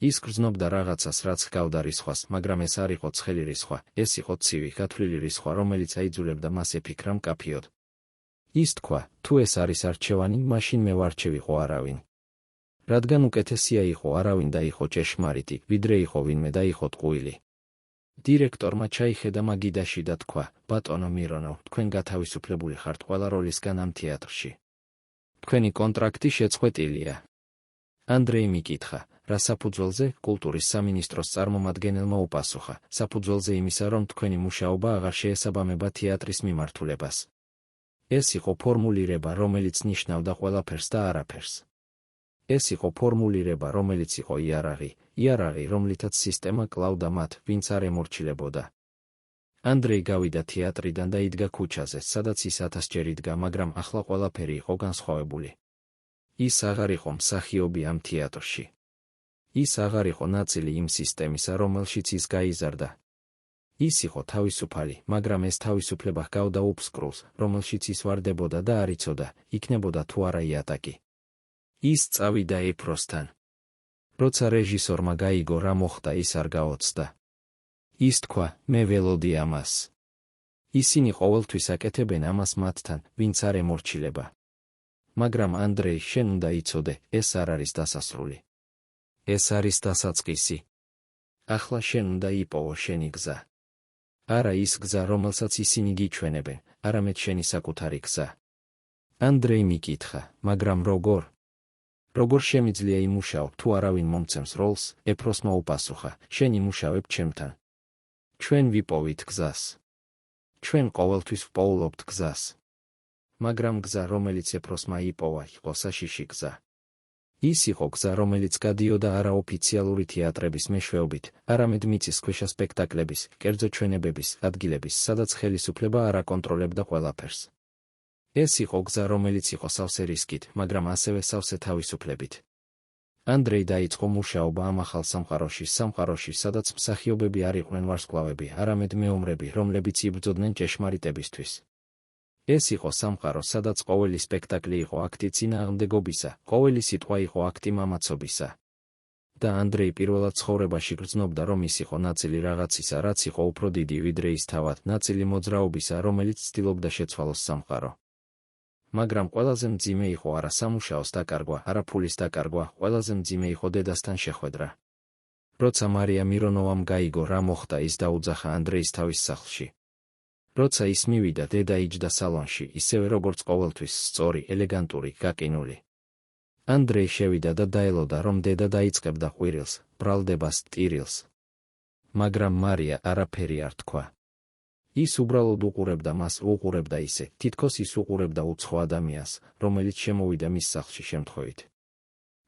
ის გრძნობდა რაღაცას, რაც ჰგავდა რისხვას, მაგრამ ეს არ იყო ცხელი რისხვა, ეს იყო ცივი, გათვლილი რისხვა, რომელიც აიძულებდა მას ეფიქრა მკაფიოდ. ის თქვა, თუ ეს არის არჩევანი, მაშინ მე ვარჩევიყო არავინ. რადგან უკეთესია იყო არავინ და იყო ჭეშმარიტი, ვიდრე იყო ვინმე და იყო ტყუილი. დირექტორმა ჩაიხედა მაგიდაში და თქვა: ბატონო მირონოვ, თქვენ გათავისუფლებული ხართ ყველა როლისგან ამ თეატრში. თქვენი კონტრაქტი შეწყვეტილია. ანდრეი მიკითხა: რა საფუძველზე? კულტურის სამინისტროს წარმომადგენელმა უპასუხა: საფუძველზე იმისა, რომ თქვენი მუშაობა აღარ შეესაბამება თეატრის მიმართულებას. ეს იყო ფორმულირება, რომელიც ნიშნავდა ყველაფერს და არაფერს. ეს იყო ფორმულირება, რომელიც იყო იარაღი, რომლითაც სისტემა კლავდა მათ, ვინც არ ემორჩილებოდა. ანდრეი გავიდა თეატრიდან და იდგა ქუჩაზე, სადაც ის 1000-ჯერ იდგა, მაგრამ ახლა ყველაფერი იყო განსხვავებული. ის აღარ იყო მსახიობი ამ თეატრში. ის აღარ იყო ნაწილი იმ სისტემისა, რომელშიც ის გაიზარდა. ის იყო თავისუფალი, მაგრამ ეს თავისუფლება ჰგავდა უბსკრულს, რომელშიც ის ვარდებოდა და არ იცოდა, იქნებოდა თუ არა იატაკი. ის წავიდა ეფროსთან. როცა რეჟისორმა გაიგო რა მოხდა, ის არ გაოცდა. ის თქვა: მე ველოდი ამას. ისინი ყოველთვის აკეთებენ ამას მათთან, ვინც არ ემორჩილება. მაგრამ ანდრეი, შენ უნდა იცოდე, ეს არ არის დასასრული. ეს არის დასაწყისი. ახლა შენ უნდა იპოვო შენი გზა. არა ის გზა, რომელსაც ისინი გიჩვენებენ, არამედ შენი საკუთარი გზა. ანდრეი მიკითხა: მაგრამ როგორ? როგორ შემიძლია იმუშაო, თუ არავინ მომცემს როლს? ეფროსმა უპასუხა: შენ იმუშავებ ჩემთან. ჩვენ ვიპოვით გზას. ჩვენ ყოველთვის ვპოულობთ გზას. მაგრამ გზა, რომელიც ეფროსმა იპოვა, იყო საშიში გზა. ის იყო გზა, რომელიც გადიოდა არაოფიციალური თეატრების მეშვეობით, არამედ მიწისქვეშა სპექტაკლების, კერძო ჩვენებების, ადგილების, სადაც ხელისუფლება არ აკონტროლებდა ყველაფერს. ეს იყო გზა, რომელიც იყო სავსე რისკით, მაგრამ ასევე სავსე თავისუფლებით. ანდრეი დაიწყო მუშაობა ამ ახალ სამყაროში, სადაც მსახიობები არ იყვნენ ვარსკვლავები, არამედ მეომრები, რომლებიც იბრძოდნენ ჭეშმარიტებისთვის. ეს იყო სამყარო, სადაც ყოველი სპექტაკლი იყო აქტი წინააღმდეგობისა, ყოველი სიტყვა იყო აქტი მამაცობისა. და ანდრეი პირველად ცხოვრებაში გრძნობდა, რომ ის იყო ნაწილი რაღაცისა, რაც იყო უფრო დიდი ვიდრე ის თავად, ნაწილი მოძრაობისა, რომელიც ცდილობდა შეცვალოს სამყარო. მაგრამ ყველაზე მძიმე იყო არა სამუშაოს დაკარგვა, არა ფულის დაკარგვა, ყველაზე მძიმე იყო დედასთან შეხვედრა. როცა მარია მირონოვამ გაიგო რა მოხდა, ის დაუძახა ანდრეის თავის სახლში. როცა ის მივიდა, დედა იჯდა სალონში, ისევე როგორც ყოველთვის, სწორი, ელეგანტური, გაკინული. ანდრეი შევიდა და დაელოდა, რომ დედა დაიწყებდა ყვირილს, ბრალდებას, ტირილს. მაგრამ მარია არაფერი არ თქვა. ის უბრალოდ უყურებდა მას, უყურებდა ისე, თითქოს ის უყურებდა უცხო ადამიანს, რომელიც შემოვიდა მის სახლში შემთხვევით.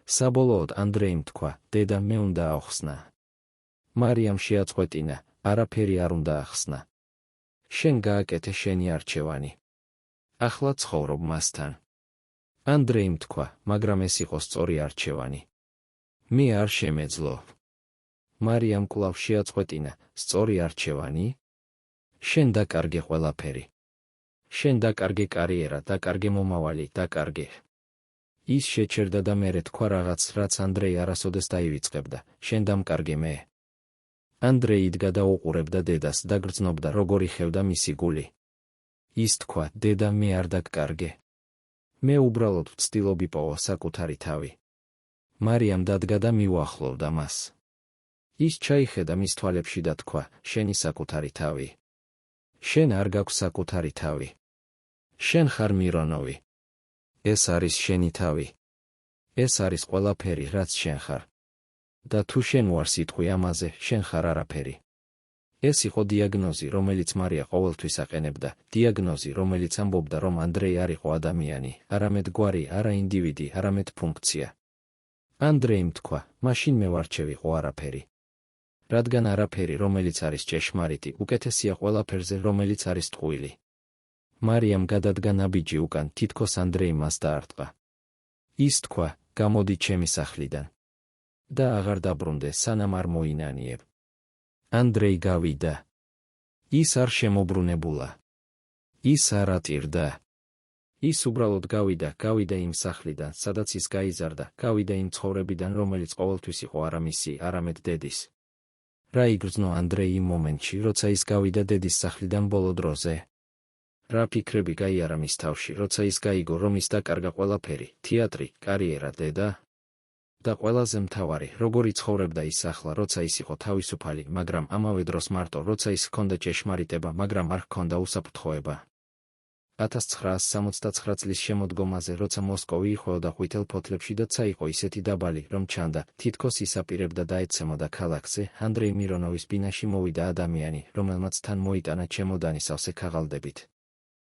საბოლოოდ ანდრეიმ თქვა: დედა, მე უნდა ახსნა. მარიამ შეაწყვეტინა: არაფერი არ უნდა ახსნა. შენ გააკეთე შენი არჩევანი. ახლა ცხოვრობ მასთან. ანდრეიმ თქვა: მაგრამ ეს იყო სწორი არჩევანი. მე არ შემეძლო. მარიამ კვლავ შეაწყვეტინა: სწორი არჩევანი? შენ დაკარგე ყველაფერი. შენ დაკარგე კარიერა, დაკარგე მომავალი, დაკარგე. ის შეჩერდა და მერე თქვა რაღაც, რაც ანდრეი არასოდეს დაივიწყებდა: შენ დამკარგე მე. ანდრეი იდგა და უყურებდა დედას და გრძნობდა, როგორ იხევდა მისი გული. ის თქვა: დედა, მე არ დაგკარგე. მე უბრალოდ ვცდილობ იპოვო საკუთარი თავი. მარიამ დადგა და მიუახლოვდა მას. ის ჩაიხედა მის თვალებში და თქვა: შენი საკუთარი თავი. შენ არ გაქვს საკუთარი თავი. შენ ხარ მირონოვი. ეს არის შენი თავი. ეს არის ყველაფერი, რაც შენ ხარ. და თუ შენ უარს იტყვი ამაზე, შენ ხარ არაფერი. ეს იყო დიაგნოზი, რომელიც მარია ყოველთვის აყენებდა, დიაგნოზი, რომელიც ამბობდა, რომ ანდრეი არ იყო ადამიანი, არამედ გვარი, არა ინდივიდი, არამედ ფუნქცია. ანდრეიმ თქვა: მაშინ მე ვარჩევ იყო არაფერი. რადგან არაფერი, რომელიც არის ჭეშმარიტი, უკეთესია ყველაფერზე, რომელიც არის ტყუილი. მარიამ გადადგა ნაბიჯი უკან, თითქოს ანდრეი მას დაარტყა. ის თქვა: გამოდი ჩემი სახლიდან. და აღარ დაბრუნდე, სანამ არ მოინანიებ. ანდრეი გავიდა. ის არ შემოbrunებულა. ის არ ატირდა. ის უბრალოდ გავიდა იმ სახლიდან, სადაც ის გაიზარდა, გავიდა იმ ცხოვრებიდან, რომელიც ყოველთვის იყო არა მისი, არამედ დედის. რა იგრძნო ანდრეი იმ მომენტში, როცა ის გავიდა დედის სახლიდან ბოლო დროზე? რა ფიქრები გაიარა მის თავში, როცა ის გაიგო, რომ ის დაკარგა ყველაფერი, თეატრი, კარიერა, დედა? და ყველაზე მთავარი, როგორ იცხოვრებდა ის ახლა, როცა ის იყო თავისუფალი, მაგრამ ამავე დროს მარტო, როცა ის ჰქონდა ჭეშმარიტება, მაგრამ არ ჰქონდა უსაფრთხოება. 1969 წლის შემოდგომაზე, როცა მოსკოვი იხვეოდა ყვითელ ფოთლებში და ცა იყო ისეთი დაბალი, რომ ჩანდა, თითქოს ისაპირებდა დაეცემოდა ქალაქზე, ანდრეი მირონოვის ბინაში მოვიდა ადამიანი, რომელმაც თან მოიტანა ჩემოდანი სავსე ქაღალდებით.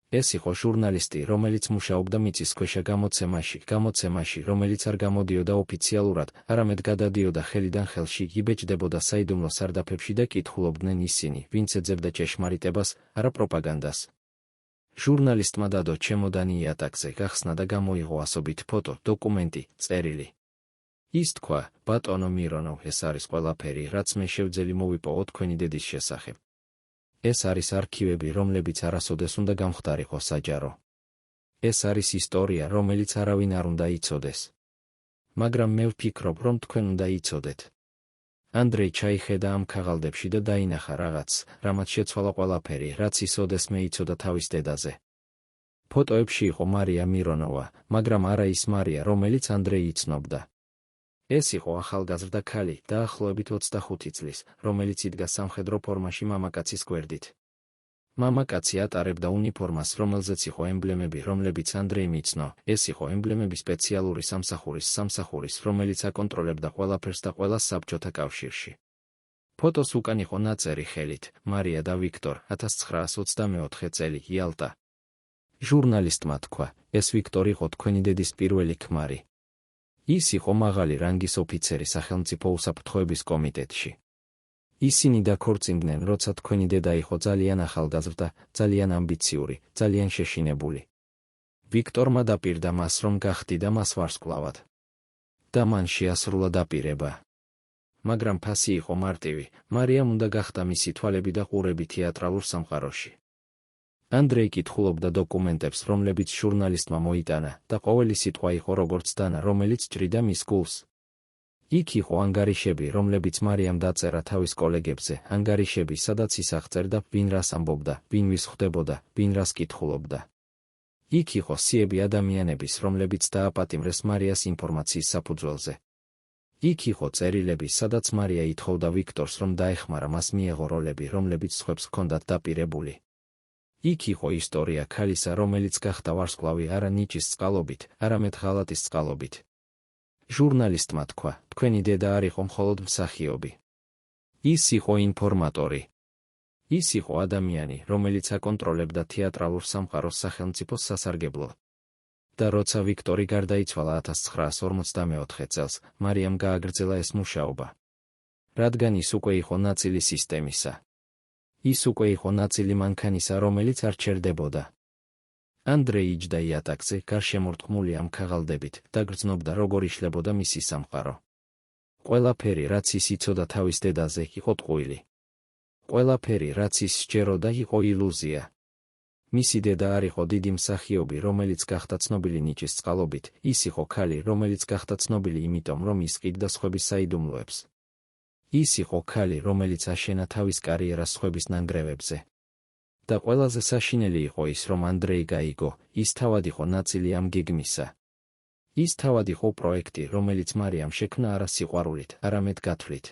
ეს იყო ჟურნალისტი, რომელიც მუშაობდა მიწისქვეშა გამოცემაში, რომელიც არ გამოდიოდა ოფიციალურად, არამედ გადადიოდა ხელიდან ხელში, იბეჭდებოდა საიდუმლო სარდაფებში და კითხულობდნენ ისინი, ვინც ეძებდა ჭეშმარიტებას, არა პროპაგანდას. ჟურნალისტმა დადო ჩემოდანი იატაკზე, გახსნა და გამოიღო ასობით ფოტო, დოკუმენტი, წერილი. ის თქვა, ბატონო მირონოვ, ეს არის ყველაფერი, რაც მე შევძელი მოვიპოვო თქვენი დედის შესახებ. ეს არის არქივები, რომლებიც არასოდეს უნდა გამხდარიყო საჯარო. ეს არის ისტორია, რომელიც არავინ არ უნდა იცოდეს. მაგრამ მე ვფიქრობ, რომ თქვენ უნდა იცოდეთ. ანდრეი ჩაიხედა ამ ქაღალდებში და დაინახა რაღაც, რამაც შეცვალა ყველაფერი, რაც ის ოდესმე იცოდა თავის დედაზე. ფოტოებში იყო მარია მირონოვა, მაგრამ არა ის მარია, რომელიც ანდრეი იცნობდა. ეს იყო ახალგაზრდა ქალი, დაახლოებით 25 წლის, რომელიც იდგა სამხედრო ფორმაში მამაკაცის გვერდით. მამაკაცი ატარებდა უნიფორმას, რომელზეც იყო ემბლემები, რომლებიც ანდრეიმ იცნო. ეს იყო ემბლემები სპეციალური სამსახურის, რომელიც აკონტროლებდა ყველაფერს და ყველას საბჭოთა კავშირში. ფოტოს უკან იყო ნაწერი ხელით, მარია და ვიქტორ, 1924 წელი, იალტა. ჟურნალისტმა თქვა, ეს ვიქტორ იყო თქვენი დედის პირველი ქმარი. ის იყო მაღალი რანგის ოფიცერი სახელმწიფო უსაფრთხოების კომიტეტში. ისინი დაქორწინდნენ, როცა თქვენი დედა იყო ძალიან ახალგაზრდა, ძალიან ამბიციური, ძალიან შეშინებული. ვიქტორმა დაპირდა მას, რომ გახდიდა მას ვარსკვლავად. და მან შეასრულა დაპირება. მაგრამ ფასი იყო მარტივი, მარიამ უნდა გახდა მისი თვალები და ყურები თეატრალურ სამყაროში. ანდრეი კითხულობდა დოკუმენტებს, რომლებიც ჟურნალისტმა მოიტანა, და ყოველი სიტყვა იყო როგორც დანა, რომელიც ჭრიდა მის გულს. იქ იყო ანგარიშები, რომლებიც მარიამ დაწერა თავის კოლეგებზე, ანგარიშები, სადაც ის აღწერდა, ვინ რას ამბობდა, ვინ ვის ხვდებოდა, ვინ რას კითხულობდა. იქ იყო სიები ადამიანების, რომლებიც დააპატიმრეს მარიას ინფორმაციის საფუძველზე. იქ იყო წერილები, სადაც მარია ითხოვდა ვიქტორს, რომ დაეხმარა მას მიეღო როლები, რომლებიც სხვებს ჰქონდათ დაპირებული. იქ იყო ისტორია ქალისა, რომელიც გახდა ვარსკვლავი არა ნიჭის წყალობით, არამედ ღალატის წყალობით. ჟურნალისტმა თქვა, თქვენი დედა არ იყო მხოლოდ მსახიობი. ის იყო ინფორმატორი. ის იყო ადამიანი, რომელიც აკონტროლებდა თეატრალურ სამყაროს სახელმწიფოს სასარგებლოდ. და როცა ვიქტორი გარდაიცვალა 1954 წელს, მარიამ გააგრძელა ეს მუშაობა. რადგან ის უკვე იყო ნაწილი სისტემისა. ის უკვე იყო ნაწილი მანქანისა, რომელიც არ ჩერდებოდა. ანდრეი იჯდა იატაკზე, გარშემორტყმული ამ ქაღალდებით, და გრძნობდა, როგორ იშლებოდა მისი სამყარო. ყველაფერი, რაც ის იცოდა თავის დედაზე, იყო ტყუილი. ყველაფერი, რაც ის სჯეროდა, იყო ილუზია. მისი დედა არ იყო დიდი მსახიობი, რომელიც გახდა ცნობილი ნიჭის წყალობით, ის იყო ქალი, რომელიც გახდა ცნობილი იმიტომ, რომ ისყიდდა სხვების საიდუმლოებს. ის იყო ქალი, რომელიც აშენა თავის კარიერას სხვების ნანგრევებზე. და ყველაზე საშინელი იყო ის, რომ ანდრეი გაიგო, ის თავად იყო ნაწილი ამ გეგმისა. ის თავად იყო პროექტი, რომელიც მარიამ შექმნა არა სიყვარულით, არამედ გათვლით.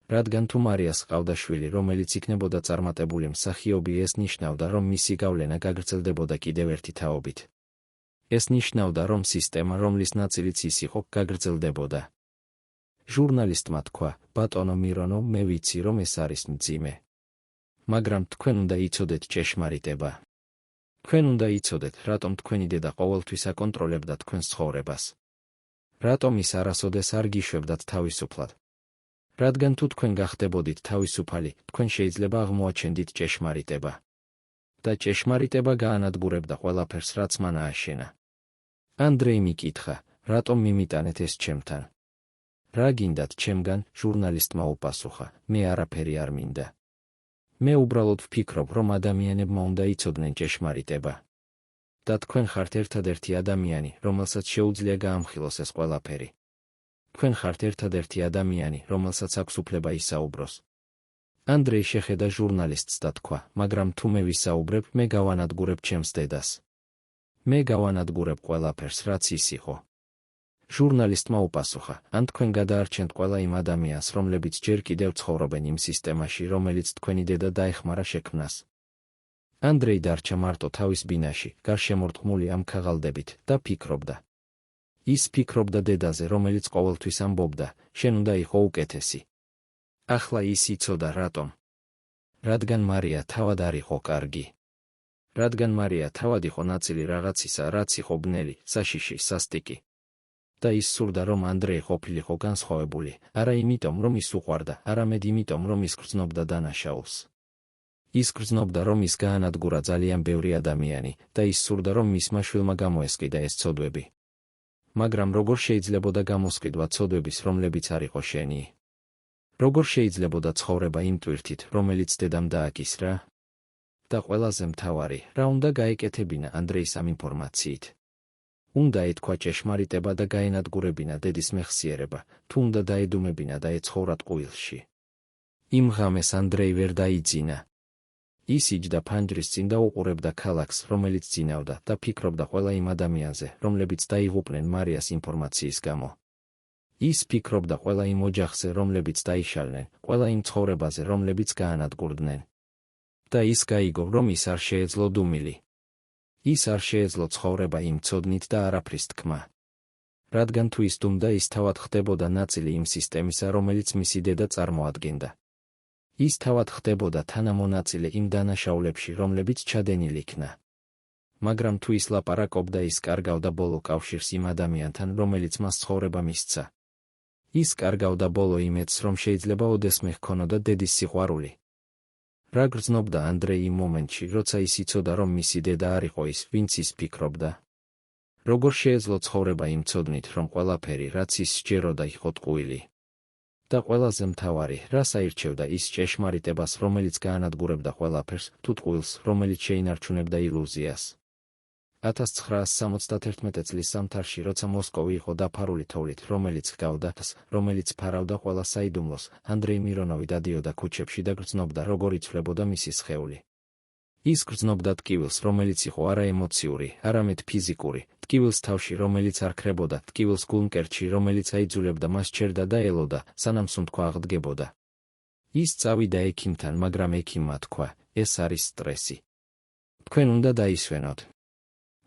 რადგან თუ მარიას ჰყავდა შვილი, რომელიც იქნებოდა წარმატებული მსახიობი, ეს ნიშნავდა, რომ მისი გავლენა გაგრძელდებოდა კიდევ ერთი თაობით. ეს ნიშნავდა, რომ სისტემა, რომლის ნაწილიც ის იყო, გაგრძელდებოდა. ჟურნალისტმა თქვა, ბატონო მირონოვ, მე ვიცი, რომ ეს არის მძიმე. მაგრამ თქვენ უნდა იცოდეთ ჭეშმარიტება. თქვენ უნდა იცოდეთ, რატომ თქვენი დედა ყოველთვის აკონტროლებდა თქვენს ცხოვრებას. რატომ ის არასოდეს არ გიშვებდათ თავისუფლად. რადგან თუ თქვენ გახდებოდით თავისუფალი, თქვენ შეიძლება აღმოაჩენდით ჭეშმარიტება. და ჭეშმარიტება გაანადგურებდა ყველაფერს, რაც მან ააშენა. ანდრეი მიკითხა, რატომ მიმიტანეთ ეს ჩემთან? რა გინდათ ჩემგან? ჟურნალისტმა უპასუხა, მე არაფერი არ მინდა. მე უბრალოდ ვფიქრობ, რომ ადამიანებმა უნდა იცოდნენ ჭეშმარიტება. და თქვენ ხართ ერთადერთი ადამიანი, რომელსაც შეუძლია გაამხილოს ეს ყველაფერი. თქვენ ხართ ერთადერთი ადამიანი, რომელსაც აქვს უფლება ისაუბროს. ანდრეი შეხედა ჟურნალისტს და თქვა, მაგრამ თუ მე ვისაუბრებ, მე გავანადგურებ ჩემს დედას. მე გავანადგურებ ყველაფერს, რაც ის იყო. ჟურნალისტმა უპასუხა, ან თქვენ გადაარჩენთ ყველა იმ ადამიანს, რომლებიც ჯერ კიდევ ცხოვრობენ იმ სისტემაში, რომელიც თქვენი დედა დაეხმარა შექმნას. ანდრეი დარჩა მარტო თავის ბინაში, გარშემორტყმული ამ ქაღალდებით და ფიქრობდა. ის ფიქრობდა დედაზე, რომელიც ყოველთვის ამბობდა, შენ უნდა იყო უკეთესი. ახლა ის იცოდა რატომ. რადგან მარია თავად არ იყო კარგი. რადგან მარია თავად იყო ნაწილი რაღაცისა, რაც იყო ბნელი, საშიში, სასტიკი. და ის სურდა, რომ ანდრეი ყოფილიყო განსხვავებული, არა იმიტომ, რომ ის უყვარდა, არამედ იმიტომ, რომ ის გრძნობდა დანაშაულს. ის გრძნობდა, რომ ის გაანადგურა ძალიან ბევრი ადამიანი და ის სურდა, რომ მისმა შვილმა გამოესყიდა ეს ცოდვები. მაგრამ როგორ შეიძლებოდა გამოსყიდვა ცოდვების, რომლებიც არ იყო შენი? როგორ შეიძლებოდა ცხოვრება იმ ტვირთით, რომელიც დედამ დააკისრა? და ყველაზე მთავარი, რა უნდა გაეკეთებინა ანდრეის ამ ინფორმაციით? უნდა ეთქვა ჭეშმარიტება და გაენადგურებინა დედის მეხსიერება, თუ უნდა დაედუმებინა და ეცხოვრა ტყუილში. იმ ღამეს ანდრეი ვერ დაიძინა. ის იჯდა ფანჯრის წინ და უყურებდა ქალაქს, რომელიც ძინავდა და ფიქრობდა ყველა იმ ადამიანზე, რომლებიც დაიღუპნენ მარიას ინფორმაციის გამო. ის ფიქრობდა ყველა იმ ოჯახზე, რომლებიც დაიშალნენ, ყველა იმ ცხოვრებაზე, რომლებიც გაანადგურდნენ. და ის გაიგო, რომ ის არ შეეძლო დუმილი. ის არ შეეძლო ცხოვრება იმ ცოდნით და არაფრის თქმა. რადგან თუ ის დუმდა, ის თავად ხდებოდა ნაწილი იმ სისტემისა, რომელიც მისი დედა წარმოადგენდა. ის თავად ხდებოდა თანამონაწილე იმ დანაშაულებში, რომლებიც ჩადენილი იქნა. მაგრამ თუ ის ლაპარაკობდა, ის კარგავდა ბოლო კავშირს იმ ადამიანთან, რომელიც მას ცხოვრება მისცა. ის კარგავდა ბოლო იმედს, რომ შეიძლება ოდესმე ჰქონოდა დედის სიყვარული. რა გრძნობდა ანდრეი იმ მომენტში, როცა ის იცოდა, რომ მისი დედა არ იყო ის, ვინც ის ფიქრობდა? როგორ შეეძლო ცხოვრება იმ ცოდნით, რომ ყველაფერი, რაც ის სჯეროდა, იყო ტყუილი? და ყველაზე მთავარი, რას აირჩევდა ის ჭეშმარიტებას, რომელიც გაანადგურებდა ყველაფერს, თუ ტყუილს, რომელიც შეინარჩუნებდა ილუზიას? 1971 წლის ზამთარში, როცა მოსკოვი იყო დაფარული თოვლით, რომელიც ჰგავდა, რომელიც ფარავდა ყველა საიდუმლოს, ანდრეი მირონოვი დადიოდა ქუჩებში და გრძნობდა, როგორ იცვლებოდა მისი სხეული. ის გრძნობდა ტკივილს, რომელიც იყო არა ემოციური, არამედ ფიზიკური, ტკივილს თავში, რომელიც არ ქრებოდა, ტკივილს გულმკერდში, რომელიც აიძულებდა მას ჩერდა და ელოდა, სანამ სუნთქვა აღდგებოდა. ის წავიდა ექიმთან, მაგრამ ექიმმა თქვა, ეს არის სტრესი. თქვენ უნდა დაისვენოთ.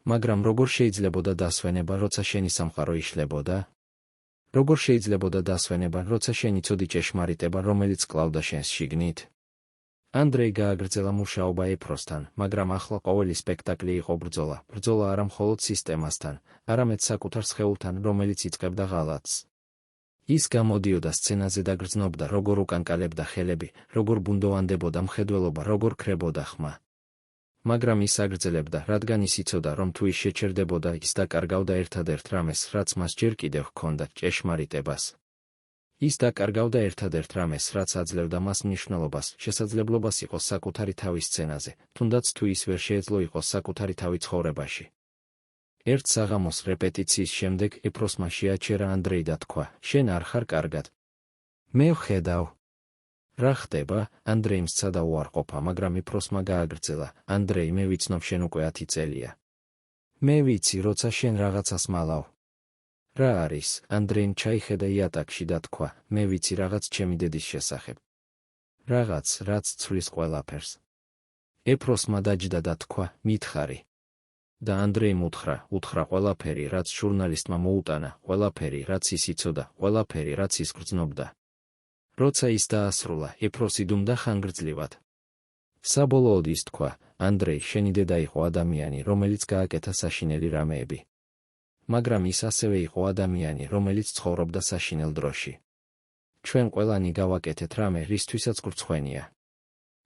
მაგრამ როგორ შეიძლებოდა დასვენება, როცა შენი სამყარო იშლებოდა? როგორ შეიძლებოდა დასვენება, როცა შენ იცოდი ჭეშმარიტება, რომელიც კლავდა შენს შიგნით? ანდრეი გააგრძელა მუშაობა ეფროსთან, მაგრამ ახლა ყოველი სპექტაკლი იყო ბრძოლა, ბრძოლა არა მხოლოდ სისტემასთან, არამედ საკუთარ სხეულთან, რომელიც იწყებდა ღალატს. ის გამოდიოდა სცენაზე და გრძნობდა, როგორ უკანკალებდა ხელები, როგორ ბუნდოვანდებოდა მხედველობა, როგორ ქრებოდა ხმა. მაგრამ ის აგრძელებდა, რადგან ის იცოდა, რომ თუ ის შეჩერდებოდა, ის დაკარგავდა ერთადერთ რამეს, რაც მას ჯერ კიდევ ჰქონდა, ჭეშმარიტებას. ის დაკარგავდა ერთადერთ რამეს, რაც აძლევდა მას მნიშვნელობას, შესაძლებლობას იყოს საკუთარი თავის სცენაზე, თუნდაც თუ ის ვერ შეეძლო იყოს საკუთარი თავი ცხოვრებაში. ერთ საღამოს რეპეტიციის შემდეგ ეფროსმა შეაჩერა ანდრეი და თქვა, შენ არ ხარ კარგად. მე ვხედავ. რა ხდება? ანდრეიმ სცადა უარყოფა, მაგრამ ეფროსმა გააგრძელა, ანდრეი, მე ვიცნობ შენ უკვე 10 წელია. მე ვიცი, როცა შენ რაღაცას მალავ. რა არის? ანდრეიმ ჩაიხედა იატაკში და თქვა, მე ვიცი რაღაც ჩემი დედის შესახებ. რაღაც, რაც ცვლის ყველაფერს. ეფროსმა დაჯდა და თქვა, მითხარი. და ანდრეიმ უთხრა ყველაფერი, რაც ჟურნალისტმა მოუტანა, ყველაფერი, რაც ის იცოდა, ყველაფერი, რაც ის გრძნობდა. როცა ის დაასრულა, ეფროსი დუმდა ხანგრძლივად. საბოლოოდ ის თქვა, ანდრეი, შენი დედა იყო ადამიანი, რომელიც გააკეთა საშინელი რამეები. მაგრამ ის ასევე იყო ადამიანი, რომელიც ცხოვრობდა საშინელ დროში. ჩვენ ყველანი გავაკეთეთ რამე, რისთვისაც გრცხვენია.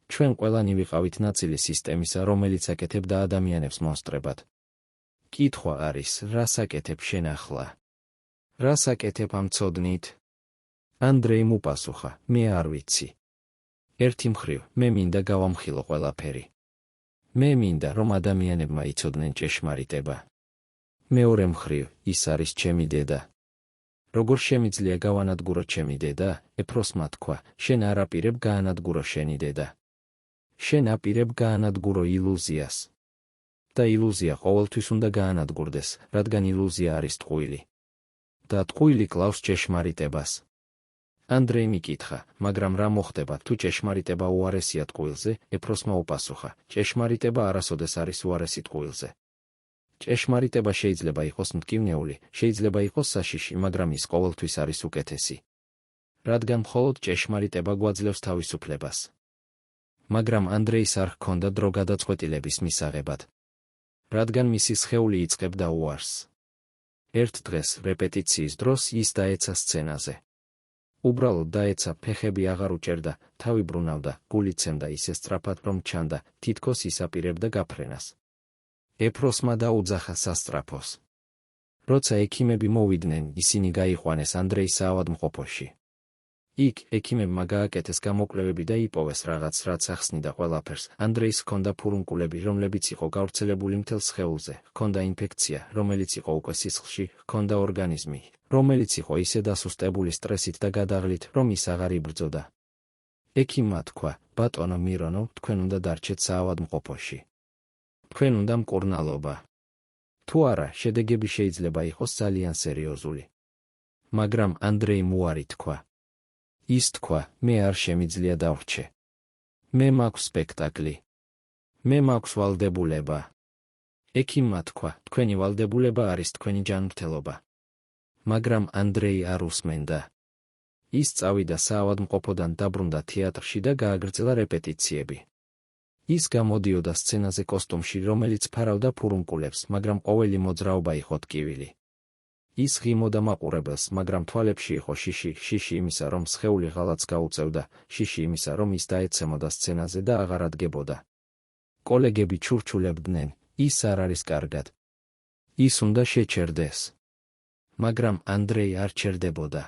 ჩვენ ყველანი ვიყავით ნაწილი სისტემისა, რომელიც აკეთებდა ადამიანებს მონსტრებად. კითხვა არის, რას აკეთებ შენ ახლა? რას აკეთებ ამ ცოდნით? ანდრეიმ უპასუხა, მე არ ვიცი. ერთი მხრივ, მე მინდა გავამხილო ყველაფერი. მე მინდა, რომ ადამიანებმა იცოდნენ ჭეშმარიტება. მეორე მხრივ, ის არის ჩემი დედა. როგორ შემიძლია გავანადგურო ჩემი დედა? ეფროსმა თქვა, შენ არ აპირებ გაანადგურო შენი დედა. შენ აპირებ გაანადგურო ილუზიას. და ილუზია ყოველთვის უნდა გაანადგურდეს, რადგან ილუზია არის ტყუილი. და ტყუილი კლავს ჭეშმარიტებას. ანდრეი მიკითხა, მაგრამ რა მოხდება, თუ ჭეშმარიტება უარესია ტყუილზე? ეფროსმა უპასუხა, ჭეშმარიტება არასოდეს არის უარესი ტყუილზე. ჭეშმარიტება შეიძლება იყოს მტკივნეული, შეიძლება იყოს საშიში, მაგრამ ის ყოველთვის არის უკეთესი. რადგან მხოლოდ ჭეშმარიტება გვაძლევს თავისუფლებას. მაგრამ ანდრეის არ ჰქონდა დრო გადაწყვეტილების მისაღებად. რადგან მისი სხეული იწყებდა უარს. ერთ დღეს, რეპეტიციის დროს ის დაეცა სცენაზე. უბრალოდ დაეცა, ფეხები აღარ უჭერდა, თავი ბრუნავდა, გული ცემდა ისე სწრაფად, რომ ჩანდა, თითქოს ისაპირებდა გაფრენას. ეფროსმა დაუძახა სასწრაფოს. როცა ექიმები მოვიდნენ, ისინი გაიყვანეს ანდრეის საავადმყოფოში. იქ ექიმებმა გააკეთეს გამოკვლევები და იპოვეს რაღაც, რაც ახსნიდა ყველაფერს. ანდრეის ჰქონდა ფურუნკულები, რომლებიც იყო გავრცელებული მთელ სხეულზე, ჰქონდა ინფექცია, რომელიც იყო უკვე სისხლში, ჰქონდა ორგანიზმი, რომელიც იყო ისე დასუსტებული სტრესით და გადაღლით, რომ ის აღარ იბრძოდა. ექიმმა თქვა, ბატონო მირონო, თქვენ უნდა დარჩეთ საავადმყოფოში. თქვენ უნდა მკურნალობა. თუ არა, შედეგები შეიძლება იყოს ძალიან სერიოზული. მაგრამ ანდრეიმ უარი თქვა. ის თქვა, მე არ შემიძლია დავრჩე. მე მაქვს სპექტაკლი. მე მაქვს ვალდებულება. ექიმმა თქვა, თქვენი ვალდებულება არის თქვენი ჯანმრთელობა. მაგრამ ანდრეი არ უსმენდა. ის წავიდა საავადმყოფოდან, დაბრუნდა თეატრში და გააგრძელა რეპეტიციები. ის გამოდიოდა სცენაზე კოსტუმში, რომელიც ფარავდა ფურუნკულებს, მაგრამ ყოველი მოძრაობა იყო ტკივილი. ის ღიმოდა მაყურებელს, მაგრამ თვალებში იყო შიში იმისა, რომ სხეული ღალატს გაუწევდა, შიში იმისა, რომ ის დაეცემოდა სცენაზე და აღარ ადგებოდა. კოლეგები ჩურჩულებდნენ, ის არ არის კარგად. ის უნდა შეჩერდეს. მაგრამ ანდრეი არ ჩერდებოდა.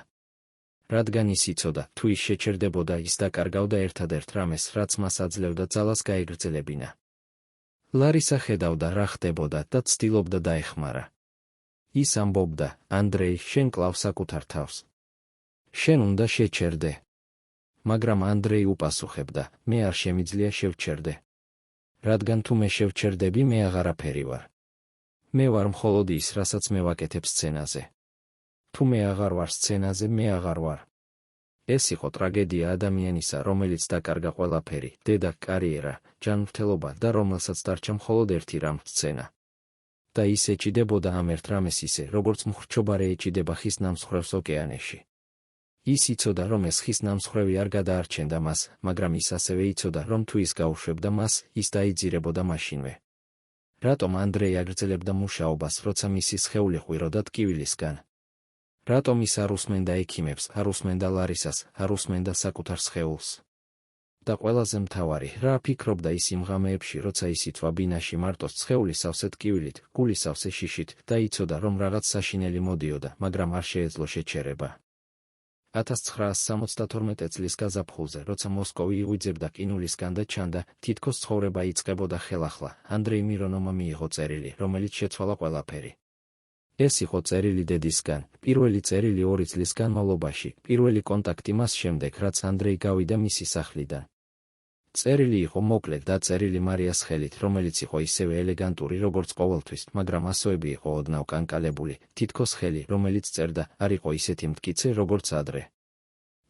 რადგან ის იცოდა, თუ ის შეჩერდებოდა, ის დაკარგავდა ერთადერთ რამეს, რაც მას აძლევდა ძალას გაეგრძელებინა. ლარისა ხედავდა, რა ხდებოდა და ცდილობდა დაეხმარა. ის ამბობდა, ანდრეი, შენ კლავ საკუთარ თავს. შენ უნდა შეჩერდე. მაგრამ ანდრეი უპასუხებდა, მე არ შემიძლია შევჩერდე. რადგან თუ მე შევჩერდები, მე აღარაფერი ვარ. მე ვარ მხოლოდ ის, რასაც მე ვაკეთებ სცენაზე. თუ მე აღარ ვარ სცენაზე, მე აღარ ვარ. ეს იყო ტრაგედია ადამიანისა, რომელიც დაკარგა ყველაფერი, დედა, კარიერა, ჯანმრთელობა და რომელსაც დარჩა მხოლოდ ერთი რამ, სცენა. და ის ეჭიდებოდა ამ ერთ რამეს ისე, როგორც მხრჩობარე ეჭიდება ხის ნამსხვრევს ოკეანეში. ის იცოდა, რომ ეს ხის ნამსხვრევი არ გადაარჩენდა მას, მაგრამ ის ასევე იცოდა, რომ თუ ის გაუშვებდა მას, ის დაიძირებოდა მაშინვე. რატომ ანდრეი აგრძელებდა მუშაობას, როცა მისი სხეული ყვიროდა ტკივილისგან? რატომ ის არ უსმენდა ექიმებს, არ უსმენდა ლარისას, არ უსმენდა საკუთარ სხეულს? და ყველაზე მთავარი, რა ფიქრობდა ის იმ ღამეებში, როცა ის იწვა ბინაში მარტოს სხეული სავსე ტკივილით, გული სავსე შიშით და იცოდა, რომ რაღაც საშინელი მოდიოდა, მაგრამ არ შეეძლო შეჩერება. 1972 წლის გაზაფხულზე, როცა მოსკოვი იღვიძებდა ყინულისგან და ჩანდა, თითქოს ცხოვრება იწყებოდა ხელახლა, ანდრეი მირონოვმა მიიღო წერილი, რომელიც შეცვალა ყველაფერი. ეს იყო წერილი დედისგან, პირველი წერილი 2 წლის განმავლობაში, პირველი კონტაქტი მას შემდეგ, რაც ანდრეი გავიდა მისი სახლიდან. წერილი იყო მოკლე და წერილი მარიას ხელით, რომელიც იყო ისევე ელეგანტური, როგორც ყოველთვის, მაგრამ ასოები იყო ოდნავ კანკალებული, თითქოს ხელი, რომელიც წერდა, არ იყო ისეთი მტკიცე, როგორც ადრე.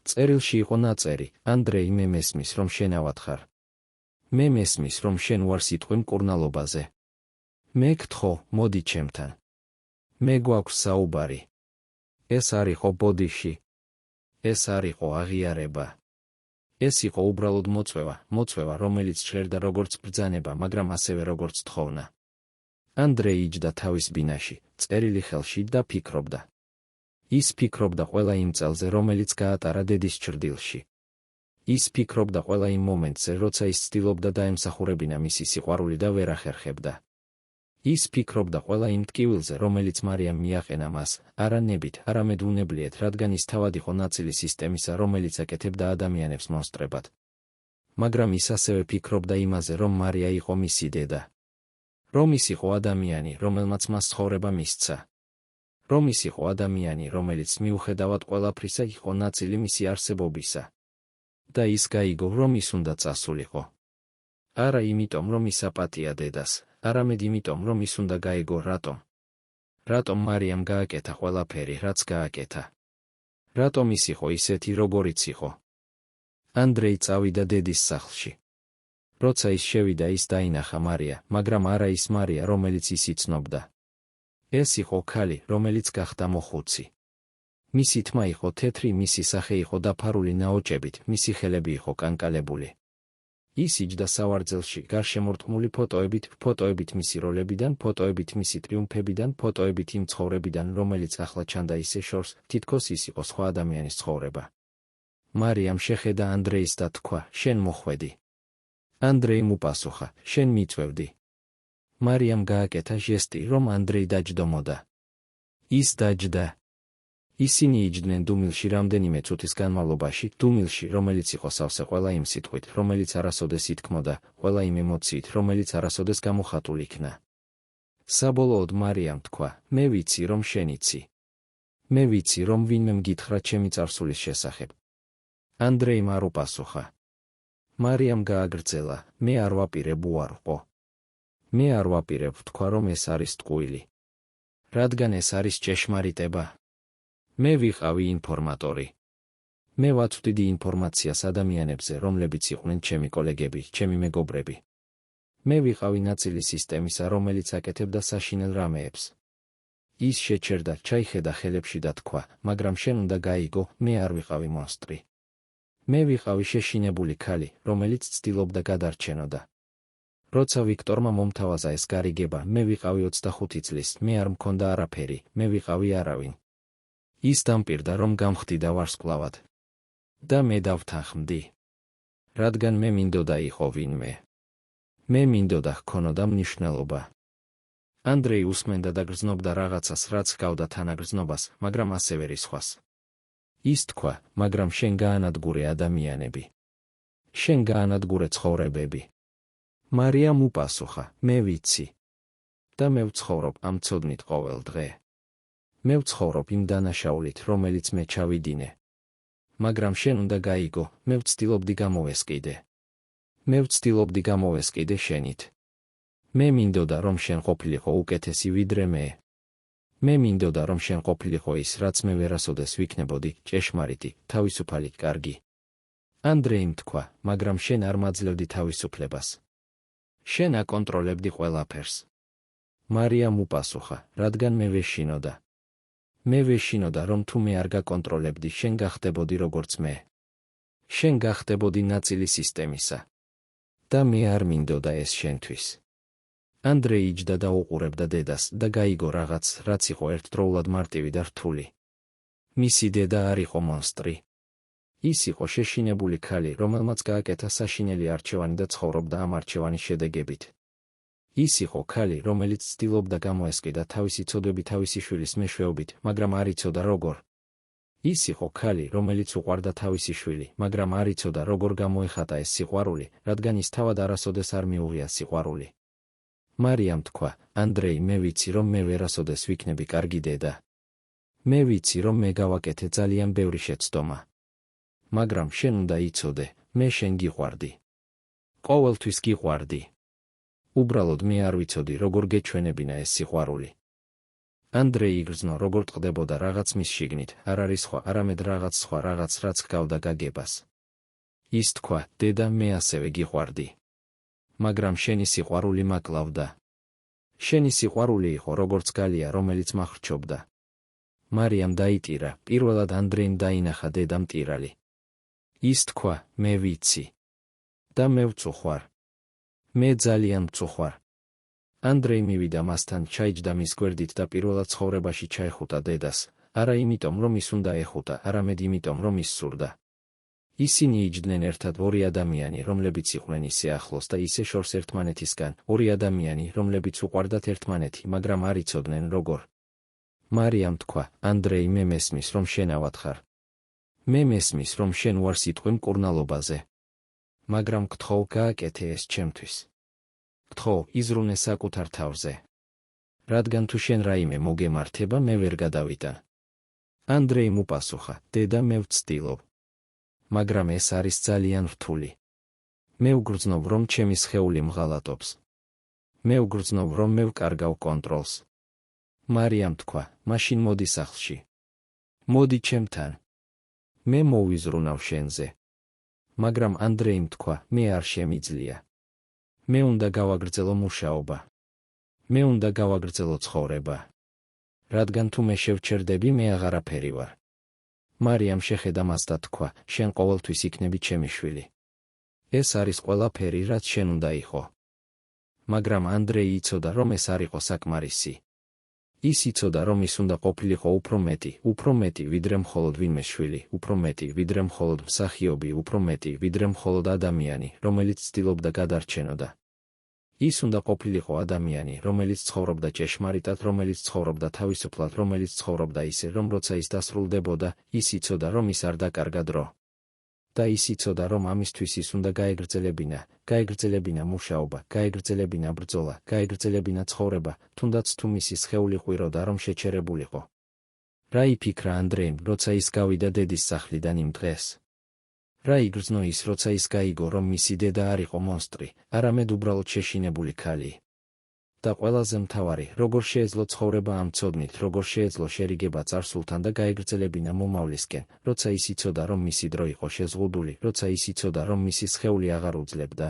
წერილში იყო ნაწერი, ანდრეი, მე მესმის, რომ შენავად ხარ. მე მესმის, რომ შენ ვარ სიტყვი მკურნალობაზე. მე გთხოვ, მოდი ჩემთან. მე გვაქვს საუბარი. ეს არ იყო ბოდიში. ეს არ იყო აღიარება. ეს იყო უბრალოდ მოწვევა, რომელიც ჟღერდა როგორც ბრძანება, მაგრამ ასევე როგორც თხოვნა. ანდრეი იჯდა თავის ბინაში, წერილი ხელში და ფიქრობდა. ის ფიქრობდა ყველა იმ წელზე, რომელიც გაატარა დედის ჩრდილში. ის ფიქრობდა ყველა იმ მომენტზე, როცა ის ცდილობდა დაემსახურებინა მისი სიყვარული და ვერ ახერხებდა. ის ფიქრობდა ყველა იმ ტკივილზე, რომელიც მარიამ მიაყენა მას, არა ნებით, არამედ უნებლიეთ, რადგან ის თავად იყო ნაწილი სისტემისა, რომელიც აკეთებდა ადამიანებს მოსწრებად. მაგრამ ის ასევე ფიქრობდა იმაზე, რომ მარია იყო მისი დედა. რომ ის იყო ადამიანი, რომელმაც მას ცხოვრება მისცა. რომ ის იყო ადამიანი, რომელიც მიუხედავად ყველაფრისა იყო ნაწილი მისი არსებობისა. და ის გაიგო, რომ ის უნდა წასულიყო. არა იმიტომ, რომ ის აპატია დედას, არამედ იმიტომ, რომ ის უნდა გაიგო რატომ. რატომ მარიამ გააკეთა ყველაფერი, რაც გააკეთა? რატომ ის იყო ისეთი, როგორიც იყო? ანდრეი წავიდა დედის სახლში. როცა ის შევიდა, ის დაინახა მარია, მაგრამ არა ის მარია, რომელიც ის იცნობდა. ეს იყო ქალი, რომელიც გახდა მოხუცი. მისი თმა იყო თეთრი, მისი სახე იყო დაფარული ნაოჭებით, მისი ხელები იყო კანკალებული. ის იჯდა სავარძელში, გარშემორტყმული ფოტოებით მისი როლებიდან, ფოტოებით მისი ტრიუმფებიდან, ფოტოებით იმ ცხოვრებიდან, რომელიც ახლა ჩანდა ისე შორს, თითქოს ის იყო სხვა ადამიანის ცხოვრება. მარიამ შეხედა ანდრეის და თქვა, შენ მოხვედი. ანდრეიმ უპასუხა, შენ მიწვევდი. მარიამ გააკეთა ჟესტი, რომ ანდრეი დაჯდომოდა. ის დაჯდა. ისინი იჯდნენ დუმილში რამდენიმე წუთის განმავლობაში, დუმილში, რომელიც იყო სავსე ყველა იმ სიტყვით, რომელიც არასოდეს ითქმოდა, ყველა იმ ემოციით, რომელიც არასოდეს გამოხატულ იქნა. საბოლოოდ მარიამ თქვა, მე ვიცი, რომ შენ იცი. მე ვიცი, რომ ვინმე მგითხრა ჩემი წარსულის შესახებ. ანდრეიმ არ უპასუხა. მარიამ გააგრძელა, მე არ ვაპირებ უარყო. მე არ ვაპირებ ვთქვა, რომ ეს არის ტყუილი. რადგან ეს არის ჭეშმარიტება. მე ვიყავი ინფორმატორი. მე ვაწვდიდი ინფორმაციას ადამიანებზე, რომლებიც იყვნენ ჩემი კოლეგები, ჩემი მეგობრები. მე ვიყავი ნაწილი სისტემისა, რომელიც აკეთებდა საშინელ რამეებს. ის შეჩერდა, ჩაიხედა ხელებში და თქვა, მაგრამ შენ უნდა გაიგო, მე არ ვიყავი მონსტრი. მე ვიყავი შეშინებული ქალი, რომელიც ცდილობდა გადარჩენოდა. როცა ვიქტორმა მომთავაზა ეს გარიგება, მე ვიყავი 25 წლის, მე არ მქონდა არაფერი, მე ვიყავი არავინ. ის დამპირდა, რომ გამხდიდა ვარსკვლავად. და მე დავთანხმდი. რადგან მე მინდოდა იყო ვინმე. მე მინდოდა ჰქონოდა მნიშვნელობა. ანდრეი უსმენდა და გრძნობდა რაღაცას, რაც ჰგავდა თანაგრძნობას, მაგრამ ასევე რისხვას. ის თქვა, მაგრამ შენ გაანადგურე ადამიანები. შენ გაანადგურე ცხოვრებები. მარიამ უპასუხა, მე ვიცი. და მე ვცხოვრობ ამ ცოდნით ყოველ დღე. მე ვცხოვრობ იმ დანაშაულით, რომელიც მე ჩავიდინე. მაგრამ შენ უნდა გაიგო, მე ვცდილობდი გამოვესყიდე. მე ვცდილობდი გამოვესყიდე შენით. მე მინდოდა, რომ შენ ყოფილიყო უკეთესი ვიდრე მე. მე მინდოდა, რომ შენ ყოფილიყო ის, რაც მე ვერასოდეს ვიქნებოდი, ჭეშმარიტი, თავისუფალი, კარგი. ანდრეიმ თქვა, მაგრამ შენ არ მაძლევდი თავისუფლებას. შენ აკონტროლებდი ყველაფერს. მარიამ უპასუხა, რადგან მე ვეშინოდა. მე ვეშინოდა, რომ თუ მე არ გაკონტროლებდი, შენ გახდებოდი როგორც მე. შენ გახდებოდი ნაწილი სისტემისა. და მე არ მინდოდა ეს შენთვის. ანდრეი იჯდა და უყურებდა დედას და გაიგო რაღაც, რაც იყო ერთდროულად მარტივი და რთული. მისი დედა არ იყო მონსტრი. ის იყო შეშინებული ქალი, რომელმაც გააკეთა საშინელი არჩევანი და ცხოვრობდა ამ არჩევანის შედეგებით. ის იყო ქალი, რომელიც ცდილობდა გამოესყიდა თავისი ცოდვები თავისი შვილის მეშვეობით, მაგრამ არ იცოდა როგორ. ის იყო ქალი, რომელიც უყვარდა თავისი შვილი, მაგრამ არ იცოდა როგორ გამოეხატა ეს სიყვარული, რადგან ის თავად არასოდეს არ მიუღია სიყვარული. მარიამ თქვა, ანდრეი, მე ვიცი, რომ მე ვერასოდეს ვიქნები კარგი დედა. მე ვიცი, რომ მე გავაკეთე ძალიან ბევრი შეცდომა. მაგრამ შენ უნდა იცოდე, მე შენ გიყვარდი. ყოველთვის გიყვარდი. უბრალოდ მე არ ვიცოდი, როგორ გეჩვენებინა ეს სიყვარული. ანდრეი იგრძნო, როგორ ტყდებოდა რაღაც მის შიგნით, არ არის სხვა, არამედ რაღაც სხვა რაღაც, რაც ჰგავდა გაგებას. ის თქვა, დედა, მე ასევე გიყვარდი. მაგრამ შენი სიყვარული მაკლავდა. შენი სიყვარული იყო როგორც გალია, რომელიც მახრჩობდა. მარიამ დაიტირა, პირველად ანდრეიმ დაინახა დედა მტირალი. ის თქვა, მე ვიცი. და მე ვწუხვარ. მე ძალიან ვწუხვარ. ანდრეი მივიდა მასთან, ჩაიჯდა მის გვერდით და პირველად ცხოვრებაში ჩაეხუტა დედას, არა იმიტომ, რომ ის უნდა ეხუტა, არამედ იმიტომ, რომ ის სურდა. ისინი იჯდნენ ერთად ორი ადამიანი, რომლებიც იყვნენ ისე ახლოს და ისე შორს ერთმანეთისგან, ორი ადამიანი, რომლებიც უყვარდათ ერთმანეთი, მაგრამ არ იცოდნენ როგორ. მარიამ თქვა, ანდრეი, მე მესმის, რომ შენავად ხარ. მე მესმის, რომ შენ ვარ სიტყვი მკურნალობაზე. მაგრამ გთხოვ, გააკეთე ეს ჩემთვის. გთხოვ, იზრუნე საკუთარ თავზე. რადგან თუ შენ რაიმე მოგემართება, მე ვერ გადავიტან. ანდრეიმ უპასუხა, დედა, მე ვცდილობ. მაგრამ ეს არის ძალიან რთული. მე ვგრძნობ, რომ ჩემი სხეული მღალატობს. მე ვგრძნობ, რომ მე ვკარგავ კონტროლს. მარიამ თქვა, მაშინ მოდი სახლში. მოდი ჩემთან. მე მოვიზრუნავ შენზე. მაგრამ ანდრეიმ თქვა, მე არ შემიძლია. მე უნდა გავაგრძელო მუშაობა. მე უნდა გავაგრძელო ცხოვრება. რადგან თუ მე შევჩერდები, მე აღარაფერი ვარ. მარიამ შეხედა მას და თქვა, შენ ყოველთვის იქნები ჩემი შვილი. ეს არის ყველაფერი, რაც შენ უნდა იყო. მაგრამ ანდრეი იცოდა, რომ ეს არ იყო საკმარისი. ის იცოდა, რომ ის უნდა ყოფილიყო უფრო მეტი, ვიდრე მხოლოდ ვინმე შვილი, უფრო მეტი, ვიდრე მხოლოდ მსახიობი, უფრო მეტი, ვიდრე მხოლოდ ადამიანი, რომელიც ცდილობდა გადარჩენოდა. ის უნდა ყოფილიყო ადამიანი, რომელიც ცხოვრობდა ჭეშმარიტად, რომელიც ცხოვრობდა თავისუფლად, რომელიც ცხოვრობდა ისე, რომ როცა ის დასრულდებოდა, ის იცოდა, რომ ის არ დაკარგა დრო. და ის იცოდა, რომ ამისთვის ის უნდა გაეგრძელებინა მუშაობა, გაეგრძელებინა ბრძოლა, გაეგრძელებინა ცხოვრება, თუნდაც თუ მისი სხეული ყვიროდა, რომ შეჩერებულიყო. რა იფიქრა ანდრეიმ, როცა ის გავიდა დედის სახლიდან იმ დღეს? რა იგრძნო ის, როცა ის გაიგო, რომ მისი დედა არ იყო მონსტრი, არამედ უბრალოდ შეშინებული ქალი? და ყველაზე მთავარი, როგორ შეეძლო ცხოვრება ამ ცოდნით, როგორ შეეძლო შერიგება წარსულთან და გაეგრძელებინა მომავლისკენ, როცა ის იცოდა, რომ მისი დრო იყო შეზღუდული, როცა ის იცოდა, რომ მისი სხეული აღარ უძლებდა.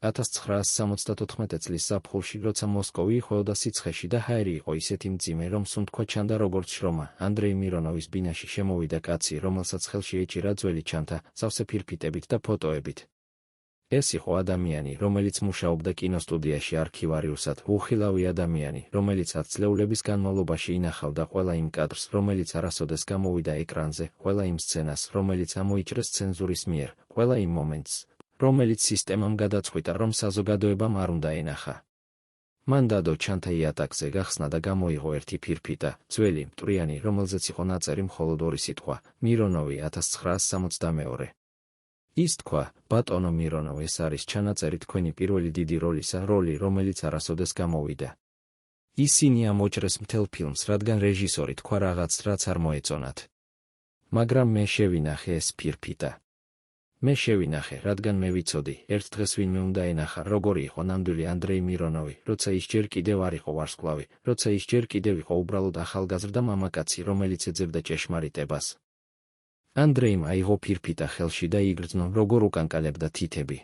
1974 წლის ზაფხულში, როცა მოსკოვი იხვეოდა სიცხეში და ჰაერი იყო ისეთი მძიმე, რომ სუნთქვა ჩანდა როგორც შრომა, ანდრეი მირონოვის ბინაში შემოვიდა კაცი, რომელსაც ხელში ეჭირა ძველი ჩანთა, სავსე ფირფიტებით და ფოტოებით. ეს იყო ადამიანი, რომელიც მუშაობდა კინოსტუდიაში არქივარიუსად, უხილავი ადამიანი, რომელიც ათწლეულების განმავლობაში ინახავდა ყველა იმ კადრს, რომელიც არასოდეს გამოვიდა ეკრანზე, ყველა იმ სცენას, რომელიც ამოიჭრეს ცენზურის მიერ, ყველა იმ მომენტს, რომელიც სისტემამ გადაწყვიტა, რომ საზოგადოებამ არ უნდა ენახა. მან დადო ჩანთა იატაკზე, გახსნა და გამოიღო ერთი ფირფიტა, ძველი, მტვრიანი, რომელზეც იყო ნაწერი მხოლოდ ორი სიტყვა, მირონოვი 1962. ის თქვა, ბატონო მირონოვ, ეს არის ჩანაწერი თქვენი პირველი დიდი როლისა, როლი, რომელიც არასოდეს გამოვიდა. ისინი ამოჭრეს მთელ ფილმს, რადგან რეჟისორი თქვა რაღაცს, რაც არ მოეწონათ. მაგრამ მე შევინახე ეს ფირფიტა. მე შევინახე, რადგან მე ვიცოდი, ერთ დღეს ვინმე უნდა ენახა, როგორი იყო ნამდვილი ანდრეი მირონოვი, როცა ის ჯერ კიდევ არ იყო ვარსკვლავი, როცა ის ჯერ კიდევ იყო უბრალოდ ახალგაზრდა მამაკაცი, რომელიც ეძებდა ჭეშმარიტებას. ანდრეიმ აიღო ფირფიტა ხელში და იგრძნო, როგორ უკანკალებდა თითები.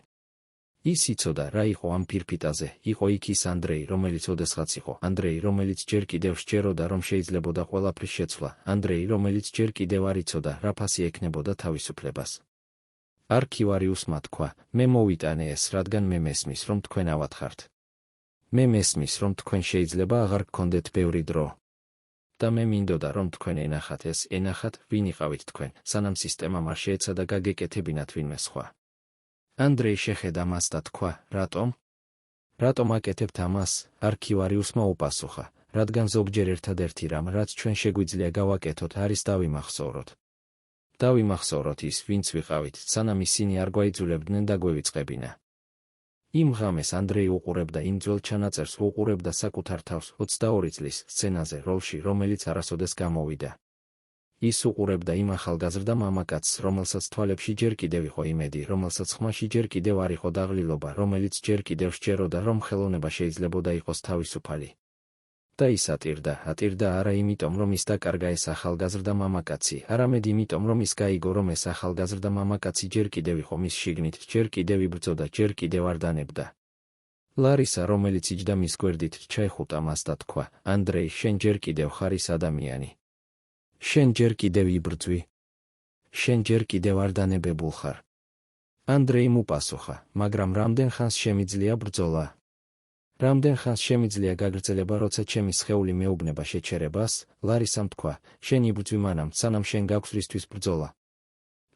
ის იცოდა, რა იყო ამ ფირფიტაზე, იყო იქ ის ანდრეი, რომელიც ოდესღაც იყო, ანდრეი, რომელიც ჯერ კიდევ სჯეროდა, რომ შეიძლებოდა ყველაფრის შეცვლა, ანდრეი, რომელიც ჯერ კიდევ არ იცოდა, რა ფასი ექნებოდა თავისუფლებას. არქივარიუსმა თქვა, მე მოვიტანე ეს, რადგან მე მესმის, რომ თქვენ ავათხართ. მე მესმის, რომ თქვენ შეიძლება აღარ გქონდეთ ბევრი დრო. და მე მინდოდა, რომ თქვენ ენახათ, ვინ იყავით თქვენ, სანამ სისტემამ არ შეეცადა გაგეკეთებინათ ვინმე სხვა. ანდრეი შეხედა მას და თქვა, რატომ? რატომ აკეთებთ ამას? არქივარიუსმა უპასუხა, რადგან ზოგჯერ ერთადერთი რამ, რაც ჩვენ შეგვიძლია გავაკეთოთ, არის დავიმახსოვროთ. დავიმახსოვროთ ის, ვინც ვიყავით, სანამ ისინი არ გვაიძულებდნენ და გვევიწყებინა. იმ ღამეს ანდრეი უყურებდა იმ ძველ ჩანაწერს, უყურებდა საკუთარ თავს 22 წლის სცენაზე, როლში, რომელიც არასოდეს გამოვიდა. ის უყურებდა იმ ახალგაზრდა მამაკაცს, რომელსაც თვალებში ჯერ კიდევ იყო იმედი, რომელსაც ხმაში ჯერ კიდევ არ იყო დაღლილობა, რომელიც ჯერ კიდევ სჯეროდა, რომ ხელოვნება შეიძლებოდა იყოს თავისუფალი. და ის ატირდა არა იმიტომ, რომ ის დაკარგა ეს ახალგაზრდა მამაკაცი, არამედ იმიტომ, რომ ის გაიგო, რომ ეს ახალგაზრდა მამაკაცი ჯერ კიდევ იყო მის შიგნით, ჯერ კიდევ იბრძოდა, ჯერ კიდევ არ დანებდა. ლარისა, რომელიც იჯდა მის გვერდით, ჩაეხუტა მას და თქვა, ანდრეი, შენ ჯერ კიდევ ხარ ის ადამიანი. შენ ჯერ კიდევ იბრძვი. შენ ჯერ კიდევ არ დანებებულ ხარ. ანდრეიმ უპასუხა, მაგრამ რამდენ ხანს შემიძლია ბრძოლა? რამდენ ხანს შემიძლია გაგრძელება, როცა ჩემი სხეული მეუბნება შეჩერებას? ლარისამ თქვა, შენ იბრძვი მანამ, სანამ შენ გაქვს რისთვის ბრძოლა.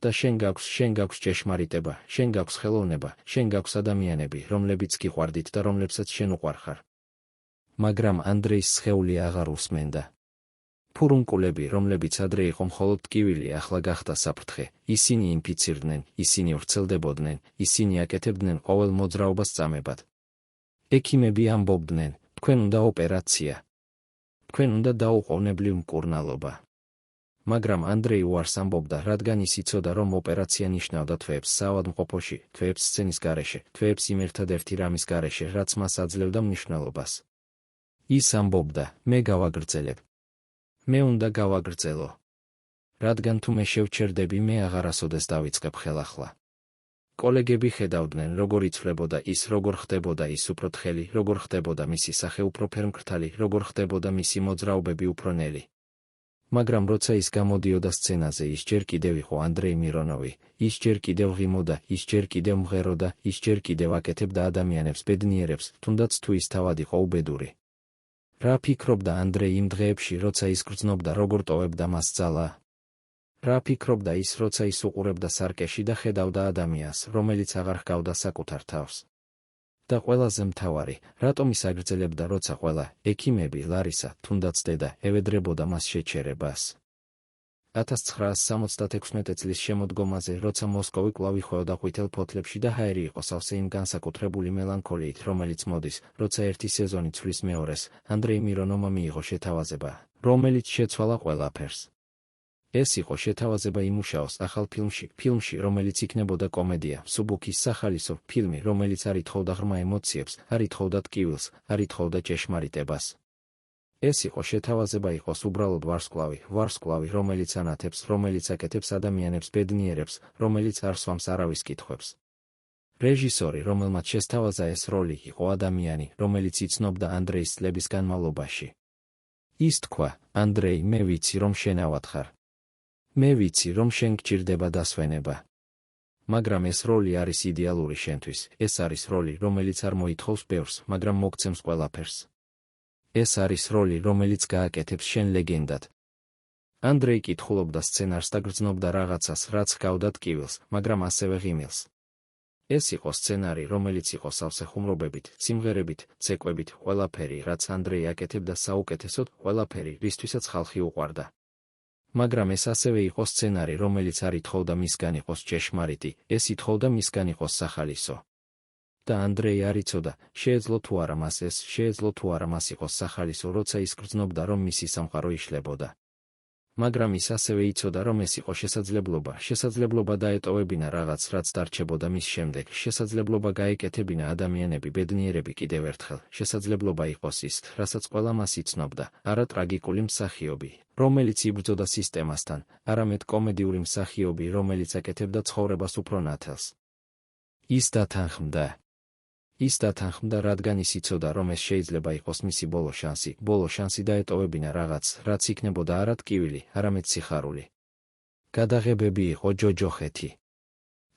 და შენ გაქვს ჭეშმარიტება, შენ გაქვს ხელოვნება, შენ გაქვს ადამიანები, რომლებიც გიყვარდით და რომლებსაც შენ უყვარხარ. მაგრამ ანდრეის სხეული აღარ უსმენდა. ფურუნკულები, რომლებიც ადრე იყო მხოლოდ ტკივილი, ახლა გახდა საფრთხე, ისინი ინფიცირდნენ, ისინი ვრცელდებოდნენ, ისინი აკეთებდნენ ყოველ მოძრაობას წამებად. ექიმები ამბობდნენ, თქვენ უნდა ოპერაცია. თქვენ უნდა დაუყოვნებლივ მკურნალობა. მაგრამ ანდრეი უარს ამბობდა, რადგან ის იცოდა, რომ ოპერაცია ნიშნავდა თვეებს საავადმყოფოში, თვეებს სცენის გარეშე, თვეებს იმ ერთადერთი რამის გარეშე, რაც მას აძლევდა მნიშვნელობას. ის ამბობდა, მე გავაგრძელებ. მე უნდა გავაგრძელო. რადგან თუ მე შევჩერდები, მე აღარასოდეს დავიწყებ ხელახლა. კოლეგები ხედავდნენ, როგორ იცვლებოდა ის, როგორ ხდებოდა ის უფრო თხელი, როგორ ხდებოდა მისი სახე უფრო ფერმკრთალი, როგორ ხდებოდა მისი მოძრაობები უფრო ნელი. მაგრამ როცა ის გამოდიოდა სცენაზე, ის ჯერ კიდევ იყო ანდრეი მირონოვი, ის ჯერ კიდევ ღიმოდა, ის ჯერ კიდევ მღეროდა, ის ჯერ კიდევ აკეთებდა ადამიანებს, ბედნიერებს, თუნდაც თუ ის თავად იყო უბედური. რა ფიქრობდა ანდრეი იმ დღეებში, როცა ის გრძნობდა, როგორ ტოვებდა მას ძალა? რა ფიქრობდა ის, როცა ის უყურებდა სარკეში და ხედავდა ადამიანს, რომელიც აღარ ჰგავდა საკუთარ თავს? და ყველაზე მთავარი, რატომ ის აგრძელებდა, როცა ყველა, ექიმები, ლარისა, თუნდაც დედა, ევედრებოდა მას შეჩერებას? 1976 წლის შემოდგომაზე, როცა მოსკოვი კვლავ იხვეოდა ყვითელ ფოთლებში და ჰაერი იყო სავსე იმ განსაკუთრებული მელანქოლიით, რომელიც მოდის, როცა ერთი სეზონი ცვლის მეორეს, ანდრეი მირონოვმა მიიღო შეთავაზება, რომელიც შეცვალა ყველაფერს. ეს იყო შეთავაზება იმუშაოს ახალ ფილმში, რომელიც იქნებოდა კომედია, სუბუქის სახალისო ფილმი, რომელიც არ ითხოვდა ღრმა ემოციებს, არ ითხოვდა ტკივილს, არ ითხოვდა ჭეშმარიტებას. ეს იყო შეთავაზება იყოს უბრალოდ ვარსკვლავი, რომელიც ანათებს, რომელიც აკეთებს ადამიანებს ბედნიერებს, რომელიც არ სვამს არავის კითხვებს. რეჟისორი, რომელმაც შესთავაზა ეს როლი, იყო ადამიანი, რომელიც იცნობდა ანდრეის წლების განმავლობაში. ის თქვა, ანდრეი, მე ვიცი, რომ შენავად ხარ. მე ვიცი, რომ შენ გჭირდება დასვენება. მაგრამ ეს როლი არის იდეალური შენთვის, ეს არის როლი, რომელიც არ მოითხოვს ბევრს, მაგრამ მოგცემს ყველაფერს. ეს არის როლი, რომელიც გააკეთებს შენ ლეგენდად. ანდრეი კითხულობდა სცენარს და გრძნობდა რაღაცას, რაც ჰგავდა ტკივილს, მაგრამ ასევე ღიმილს. ეს იყო სცენარი, რომელიც იყო სავსე ხუმრობებით, სიმღერებით, ცეკვებით, ყველაფერი, რაც ანდრეი აკეთებდა საუკეთესოდ, ყველაფერი, რისთვისაც ხალხი უყვარდა. მაგრამ ეს ასევე იყო სცენარი, რომელიც არ ითხოვდა მისგან იყოს ჭეშმარიტი, ეს ითხოვდა მისგან იყოს სახალისო. და ანდრეი არ იცოდა, შეეძლო თუ არა მას იყოს სახალისო, როცა ის გრძნობდა, რომ მისი სამყარო იშლებოდა. მაგრამ ის ასევე იცოდა, რომ ეს იყო შესაძლებლობა დაეტოვებინა რაღაც, რაც დარჩებოდა მის შემდეგ, შესაძლებლობა გაეკეთებინა ადამიანები ბედნიერები კიდევ ერთხელ, შესაძლებლობა იყოს ის, რასაც ყველა მას იცნობდა, არა ტრაგიკული მსახიობი, რომელიც იბრძოდა სისტემასთან, არამედ კომედიური მსახიობი, რომელიც აკეთებდა ცხოვრებას უფრო ნათელს. ის დათანხმდა, რადგან ის იცოდა, რომ ეს შეიძლება იყოს მისი ბოლო შანსი დაეტოვებინა რაღაც, რაც იქნებოდა არა ტკივილი, არამედ სიხარული. გადაღებები იყო ჯოჯოხეთი.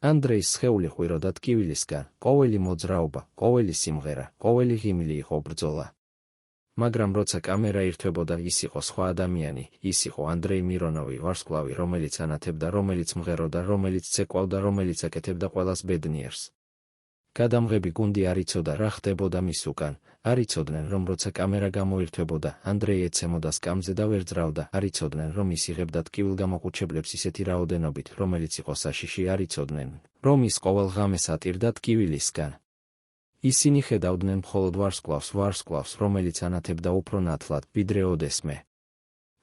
ანდრეის სხეული ყვიროდა ტკივილისგან, ყოველი მოძრაობა, ყოველი სიმღერა, ყოველი ღიმილი იყო ბრძოლა. მაგრამ როცა კამერა ირთვებოდა, ის იყო სხვა ადამიანი, ის იყო ანდრეი მირონოვი, ვარსკვლავი, რომელიც ანათებდა, რომელიც მღეროდა, რომელიც ცეკვავდა, რომელიც აკეთებდა ყველას ბედნიერს. გადამღები გუნდი არ იცოდა, რა ხდებოდა მის უკან, არ იცოდნენ, რომ როცა კამერა გამოირთვებოდა, ანდრეი ეცემოდა სკამზე და ვერ ძრავდა, არ იცოდნენ, რომ ის იღებდა ტკივილგამოყუჩებლებს ისეთი რაოდენობით, რომელიც იყო საშიში, არ იცოდნენ, რომ ის ყოველ ღამეს ატირდა ტკივილისგან. ისინი ხედავდნენ მხოლოდ ვარსკვლავს, რომელიც ანათებდა უფრო ნათლად, ვიდრე ოდესმე.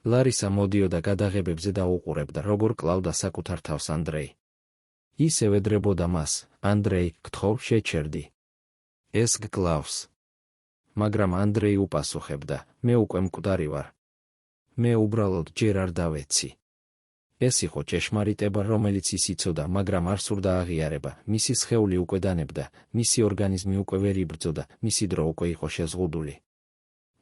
ლარისა მოდიოდა გადაღებებზე და უყურებდა, როგორ კლავდა საკუთარ თავს ანდრეი. ის ევედრებოდა მას, ანდრეი, გთხოვ, შეჩერდი. ეს გკლავს. მაგრამ ანდრეი უპასუხებდა, მე უკვე მკვდარი ვარ. მე უბრალოდ ჯერ არ დავეცი. ეს იყო ჭეშმარიტება, რომელიც ის იცოდა, მაგრამ არ სურდა აღიარება, მისი სხეული უკვე დანებდა, მისი ორგანიზმი უკვე ვერ იბრძოდა, მისი დრო უკვე იყო შეზღუდული.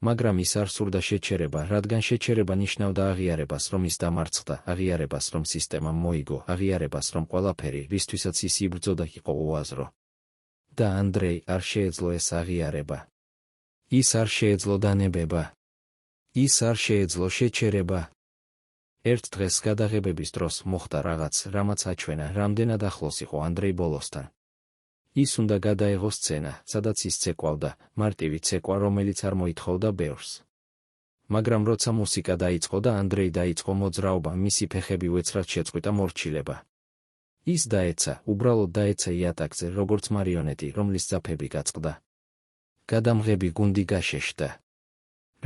მაგრამ ის არ სურდა შეჩერება, რადგან შეჩერება ნიშნავდა აღიარებას, რომ ის დამარცხდა, აღიარებას, რომ სისტემამ მოიგო, აღიარებას, რომ ყველაფერი, რისთვისაც ის იბრძოდა, იყო უაზრო. და ანდრეი არ შეეძლო ეს აღიარება. ის არ შეეძლო დანებება. ის არ შეეძლო შეჩერება. ერთ დღეს გადაღებების დროს მოხდა რაღაც, რამაც აჩვენა, რამდენად ახლოს იყო ანდრეი ბოლოსთან. ის უნდა გადაეღო სცენა, სადაც ის ცეკვავდა, მარტივი ცეკვა, რომელიც არ მოითხოვდა ბევრს. მაგრამ როცა მუსიკა დაიწყო და ანდრეი დაიწყო მოძრაობა, მისი ფეხები უეცრად შეწყვიტა მორჩილება. ის დაეცა, უბრალოდ დაეცა იატაკზე, როგორც მარიონეტი, რომლის ძაფები გაწყდა. გადამღები გუნდი გაშეშდა.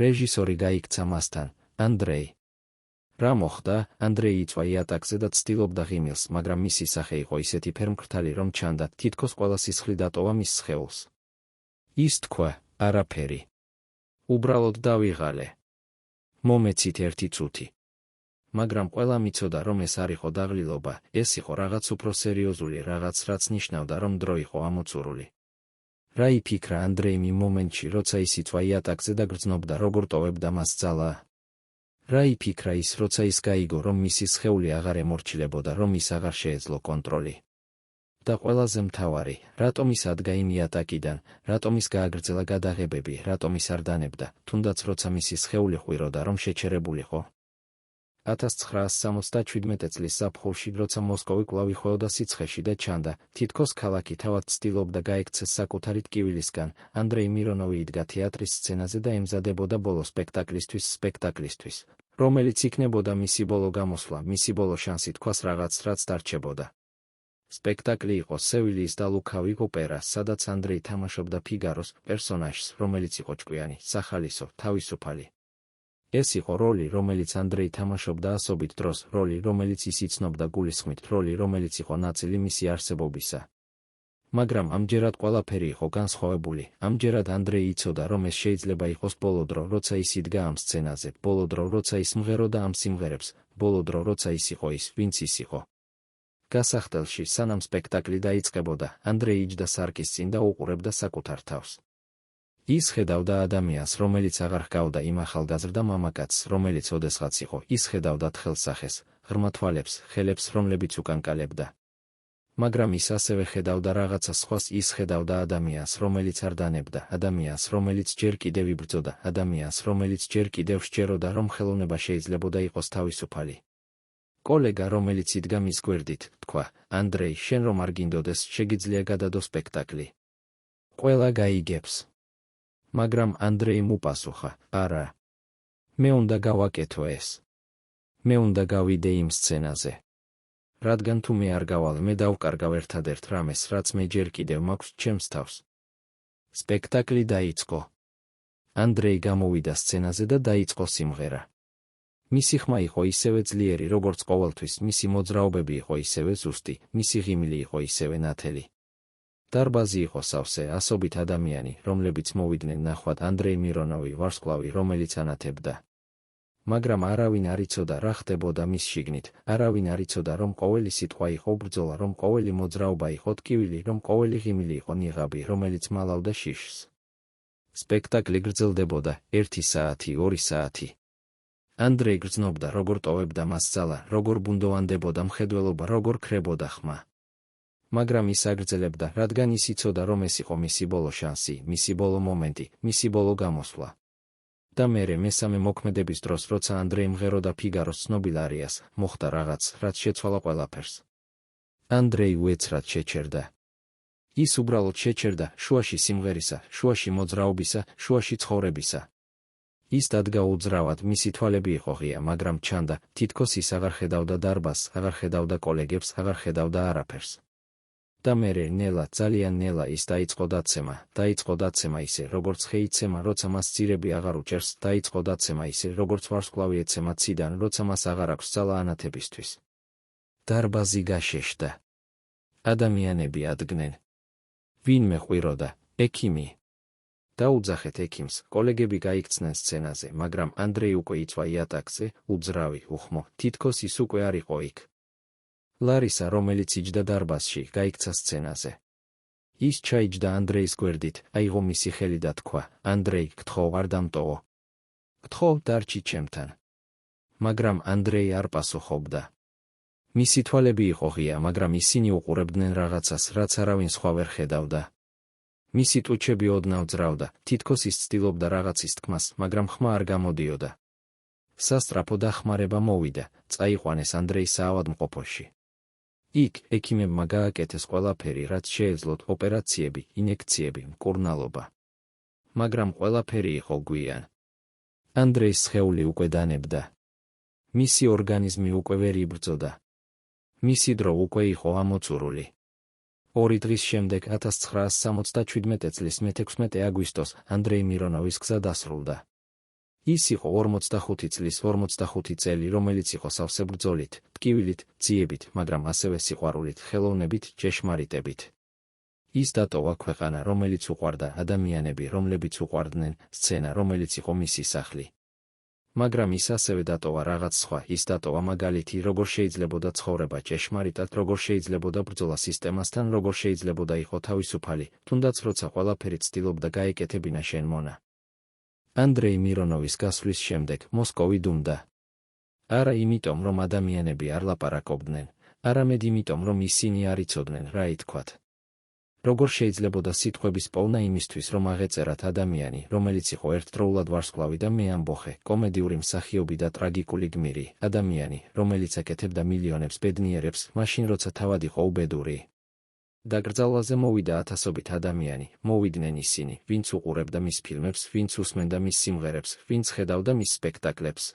რეჟისორი გაიქცა მასთან, ანდრეი. რა მოხდა? ანდრეი იწვა იატაკზე და ცდილობდა ღიმილს, მაგრამ მისი სახე იყო ისეთი ფერმკრთალი, რომ ჩანდა, თითქოს ყველა სისხლი დატოვა მის სხეულს. ის თქვა, არაფერი. უბრალოდ დავიღალე. მომეცით ერთი წუთი. მაგრამ ყველა მიცოდა, რომ ეს არ იყო დაღლილობა, ეს იყო რაღაც უფრო სერიოზული რაღაც, რაც ნიშნავდა, რომ დრო იყო ამოწურული. რა იფიქრა ანდრეიმ იმ მომენტში, როცა ის იწვა იატაკზე და გრძნობდა, როგორ ტოვებდა მას ძალა? რა იფიქრა ის, როცა ის გაიგო, რომ მისი სხეული აღარ ემორჩილებოდა, რომ ის აღარ შეეძლო კონტროლი? და ყველაზე მთავარი, რატომ ის ადგა იმ იატაკიდან, რატომ ის გააგრძელა გადაღებები, რატომ ის არ დანებდა, თუნდაც როცა მისი სხეული ყვიროდა, რომ შეჩერებულიყო? 1977 წლის ზაფხულში, როცა მოსკოვი კვლავ იხვეოდა სიცხეში და ჩანდა, თითქოს ქალაქი თავად ცდილობდა გაექცეს საკუთარი ტკივილისგან, ანდრეი მირონოვი იდგა თეატრის სცენაზე და ემზადებოდა ბოლო სპექტაკლისთვის, რომელიც იქნებოდა მისი ბოლო გამოსვლა, მისი ბოლო შანსი თქვას რაღაც, რაც დარჩებოდა. სპექტაკლი იყო სევილიის და ლუქავი ოპერა, სადაც ანდრეი თამაშობდა ფიგაროს პერსონაჟს, რომელიც იყო ჭკვიანი, სახალისო, თავისუფალი. ეს იყო როლი, რომელიც ანდრეი თამაშობდა ასობით დროს, როლი, რომელიც ის იცნობდა გულისხმით, როლი, რომელიც იყო ნაწილი მისი არსებობისა. მაგრამ ამჯერად ყველაფერი იყო განსხვავებული, ამჯერად ანდრეი იცოდა, რომ ეს შეიძლება იყოს ბოლო დრო, როცა ის იდგა ამ სცენაზე, ბოლო დრო, როცა ის მღეროდა ამ სიმღერებს, ბოლო დრო, როცა ის იყო ის, ვინც ის იყო. გასახდელში, სანამ სპექტაკლი დაიწყებოდა, ანდრეი იჯდა სარკის წინ და უყურებდა საკუთარ თავს. ის ხედავდა ადამიანს, რომელიც აღარ ჰგავდა იმ ახალგაზრდა მამაკაცს, რომელიც ოდესღაც იყო, ის ხედავდა თხელსახეს, ღრმა თვალებს, ხელებს, რომლებიც უკანკალებდა. მაგრამ ის ასევე ხედავდა რაღაცა სხვას, ის ხედავდა ადამიანს, რომელიც არ დანებდა, ადამიანს, რომელიც ჯერ კიდევ იბრძოდა, ადამიანს, რომელიც ჯერ კიდევ სჯეროდა, რომ ხელოვნება შეიძლებოდა იყოს თავისუფალი. კოლეგა, რომელიც იდგა მის გვერდით, თქვა: ანდრეი, შენ რომ არ გინდოდეს, შეგიძლია გადადო სპექტაკლი. ყველა გაიგებს. მაგრამ ანდრეიმ უპასუხა: არა. მე უნდა გავაკეთო ეს. მე უნდა გავიდე იმ სცენაზე. რადგან თუ მე არ გავალ, მე დავკარგავ ერთადერთ რამეს, რაც მე ჯერ კიდევ მაქვს ჩემს თავს. სპექტაკლი დაიწყო. ანდრეი გამოვიდა სცენაზე და დაიწყო სიმღერა. მისი ხმა იყო ისევე ძლიერი, როგორც ყოველთვის, მისი მოძრაობები იყო ისევე ზუსტი, მისი ღიმილი იყო ისევე ნათელი. დარბაზი იყო სავსე, ასობით ადამიანი, რომლებიც მოვიდნენ ნახვად ანდრეი მირონოვი, ვარსკვლავი, რომელიც ანათებდა. მაგრამ არავინ არ იცოდა, რა ხდებოდა მის შიგნით, არავინ არ იცოდა, რომ ყოველი სიტყვა იყო ბრძოლა, რომ ყოველი მოძრაობა იყო ტკივილი, რომ ყოველი ღიმილი იყო ნიღაბი, რომელიც მალავდა შიშს. სპექტაკლი გრძელდებოდა 1 საათი, 2 საათი. ანდრეი გრძნობდა, როგორ ტოვებდა მას ძალა, როგორ ბუნდოვანდებოდა მხედველობა, როგორ ქრებოდა ხმა. მაგრამ ის აგრძელებდა, რადგან ის იცოდა, რომ ეს იყო მისი ბოლო შანსი, მისი ბოლო მომენტი, მისი ბოლო გამოსვლა. და მერე მესამე მოქმედების დროს, როცა ანდრეი მღეროდა ფიგაროს ცნობილ არიას, მოხდა რაღაც, რაც შეცვალა ყველაფერს. ანდრეი უეცრად შეჩერდა. ის უბრალოდ შეჩერდა, შუაში სიმღერისა, შუაში მოძრაობისა, შუაში ცხოვრებისა. ის დადგა უძრავად, მისი თვალები იყო ღია, მაგრამ ჩანდა, თითქოს ის აღარ ხედავდა დარბაზს, აღარ ხედავდა კოლეგებს, აღარ ხედავდა არაფერს. და მერე ნელა, ძალიან ნელა ის დაიწყო დაცემა ისე, როგორც ხე იცემა, როცა მას ძირები აღარ უჭერს, დაიწყო დაცემა ისე, როგორც ვარსკვლავი ეცემა ციდან, როცა მას აღარ აქვს ძალა ანათებისთვის. დარბაზი გაშეშდა. ადამიანები ადგნენ. ვინმე ყვიროდა, ექიმი. დაუძახეთ ექიმს, კოლეგები გაიქცნენ სცენაზე, მაგრამ ანდრეი უკვე იწვა იატაკზე, უძრავი, უხმო, თითქოს ის უკვე არ იყო იქ. ლარისა, რომელიც იჯდა დარბაზში, გაიქცა სცენაზე. ის ჩაიჯდა ანდრეის გვერდით, აიღო მისი ხელი და თქვა: ანდრეი, გთხოვ, არ დამტოვო. გთხოვ, დარჩი ჩემთან. მაგრამ ანდრეი არ პასუხობდა. მისი თვალები იყო ღია, მაგრამ ისინი უყურებდნენ რაღაცას, რაც არავინ სხვა ვერ ხედავდა. მისი ტუჩები ოდნავ ძრავდა, თითქოს ის ცდილობდა რაღაცის თქმას, მაგრამ ხმა არ გამოდიოდა. სასწრაფო დახმარება მოვიდა, წაიყვანეს ანდრეის საავადმყოფოში. იქ ექიმებმა გააკეთეს ყველაფერი, რაც შეეძლოთ, ოპერაციები, ინექციები, მკურნალობა. მაგრამ ყველაფერი იყო გვიან. ანდრეის სხეული უკვე დანებდა. მისი ორგანიზმი უკვე ვერ იბრძოდა. მისი დრო უკვე იყო ამოწურული. 2 დღის შემდეგ 1977 წლის 16 აგვისტოს ანდრეი მირონოვის გზა დასრულდა. ის იყო 45 წლის 45 წელი, რომელიც იყო სავსე ბრძოლით, ტკივილით, ძიებით, მაგრამ ასევე სიყვარულით, ხელოვნებით, ჭეშმარიტებით. ის დატოვა ქვეყანა, რომელიც უყვარდა, ადამიანები, რომლებიც უყვარდნენ, სცენა, რომელიც იყო მისი სახლი. მაგრამ ის ასევე დატოვა რაღაც სხვა, ის დატოვა მაგალითი, როგორ შეიძლებოდა ცხოვრება ჭეშმარიტად, როგორ შეიძლებოდა ბრძოლა სისტემასთან, როგორ შეიძლება იყო თავისუფალი, თუნდაც როცა ყველაფერი ცდილობდა გაეკეთებინა შენ მონა. ანდრეი მირონოვის გასვლის შემდეგ მოსკოვი დუმდა. არა იმიტომ, რომ ადამიანები არ ლაპარაკობდნენ, არამედ იმიტომ, რომ ისინი არ იცოდნენ, რა ითქვათ. როგორ შეიძლებოდა სიტყვების პოვნა იმისთვის, რომ აღეწერათ ადამიანი, რომელიც იყო ერთდროულად ვარსკვლავი და მე ამბოხე, კომედიური მსახიობი და ტრაგიკული გმირი, ადამიანი, რომელიც აკეთებდა მილიონებს ბედნიერებს, მაშინ როცა თავად იყო უბედური. დაკრძალვაზე მოვიდა ათასობით ადამიანი, მოვიდნენ ისინი, ვინც უყურებდა მის ფილმებს, ვინც უსმენდა მის სიმღერებს, ვინც ხედავდა მის სპექტაკლებს.